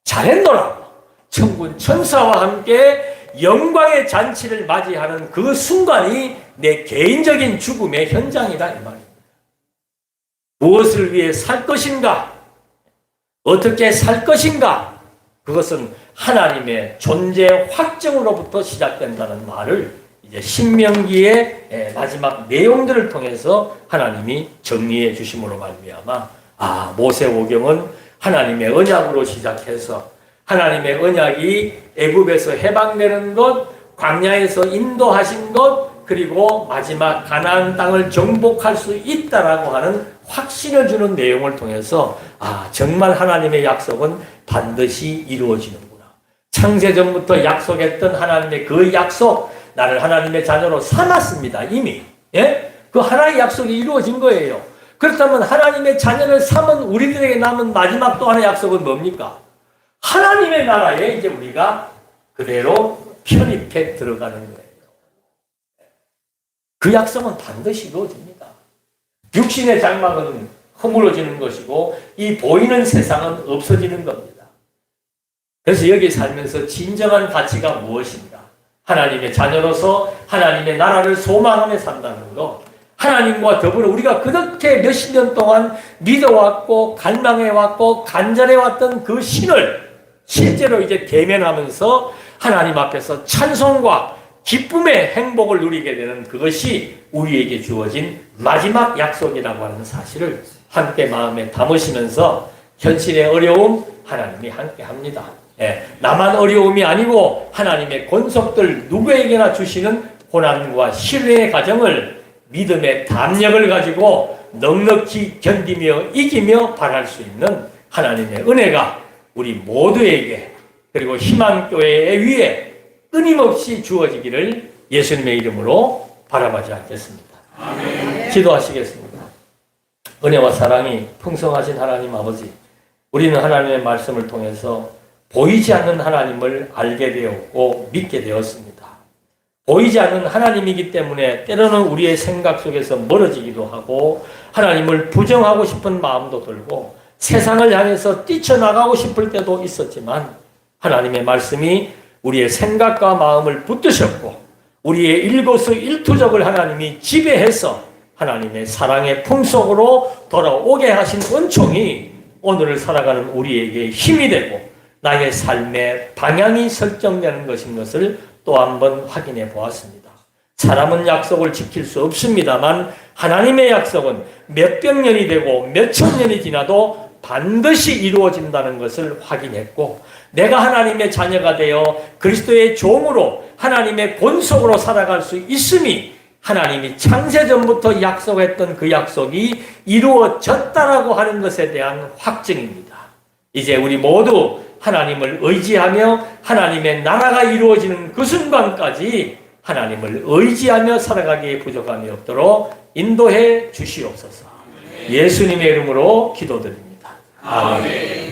잘했노라고, 천군 천사와 함께 영광의 잔치를 맞이하는 그 순간이 내 개인적인 죽음의 현장이다, 이 말입니다. 무엇을 위해 살 것인가? 어떻게 살 것인가? 그것은 하나님의 존재 확정으로부터 시작된다는 말을 이제 신명기의 마지막 내용들을 통해서 하나님이 정리해 주심으로 말미암아 모세오경은 하나님의 언약으로 시작해서 하나님의 언약이 애굽에서 해방되는 것, 광야에서 인도하신 것, 그리고 마지막 가나안 땅을 정복할 수 있다라고 하는 확신을 주는 내용을 통해서 정말 하나님의 약속은 반드시 이루어지는구나. 창세전부터 약속했던 하나님의 그 약속, 나를 하나님의 자녀로 삼았습니다. 이미. 그 하나의 약속이 이루어진 거예요. 그렇다면 하나님의 자녀를 삼은 우리들에게 남은 마지막 또 하나의 약속은 뭡니까? 하나님의 나라에 이제 우리가 그대로 편입해 들어가는 거예요. 그 약속은 반드시 이루어집니다. 육신의 장막은 허물어지는 것이고 이 보이는 세상은 없어지는 겁니다. 그래서 여기 살면서 진정한 가치가 무엇인가? 하나님의 자녀로서 하나님의 나라를 소망하며 산다는 것, 하나님과 더불어 우리가 그렇게 몇십 년 동안 믿어왔고 갈망해왔고 간절해왔던 그 신을 실제로 이제 대면하면서 하나님 앞에서 찬송과 기쁨의 행복을 누리게 되는 그것이 우리에게 주어진 마지막 약속이라고 하는 사실을 함께 마음에 담으시면서 현실의 어려움 하나님이 함께 합니다. 나만 어려움이 아니고 하나님의 권속들 누구에게나 주시는 고난과 신뢰의 과정을 믿음의 담력을 가지고 넉넉히 견디며 이기며 바랄 수 있는 하나님의 은혜가 우리 모두에게 그리고 희망교회 위에 끊임없이 주어지기를 예수님의 이름으로 바라보지 않겠습니다. 아멘. 기도하시겠습니다. 은혜와 사랑이 풍성하신 하나님 아버지, 우리는 하나님의 말씀을 통해서 보이지 않는 하나님을 알게 되었고 믿게 되었습니다. 보이지 않는 하나님이기 때문에 때로는 우리의 생각 속에서 멀어지기도 하고 하나님을 부정하고 싶은 마음도 들고 세상을 향해서 뛰쳐나가고 싶을 때도 있었지만 하나님의 말씀이 우리의 생각과 마음을 붙드셨고 우리의 일거수일투족을 하나님이 지배해서 하나님의 사랑의 품속으로 돌아오게 하신 은총이 오늘을 살아가는 우리에게 힘이 되고 나의 삶의 방향이 설정되는 것인 것을 또 한 번 확인해 보았습니다. 사람은 약속을 지킬 수 없습니다만 하나님의 약속은 몇백 년이 되고 몇천 년이 지나도 반드시 이루어진다는 것을 확인했고 내가 하나님의 자녀가 되어 그리스도의 종으로 하나님의 본속으로 살아갈 수 있음이 하나님이 창세전부터 약속했던 그 약속이 이루어졌다라고 하는 것에 대한 확증입니다. 이제 우리 모두 하나님을 의지하며 하나님의 나라가 이루어지는 그 순간까지 하나님을 의지하며 살아가기에 부족함이 없도록 인도해 주시옵소서. 예수님의 이름으로 기도드립니다. 아멘.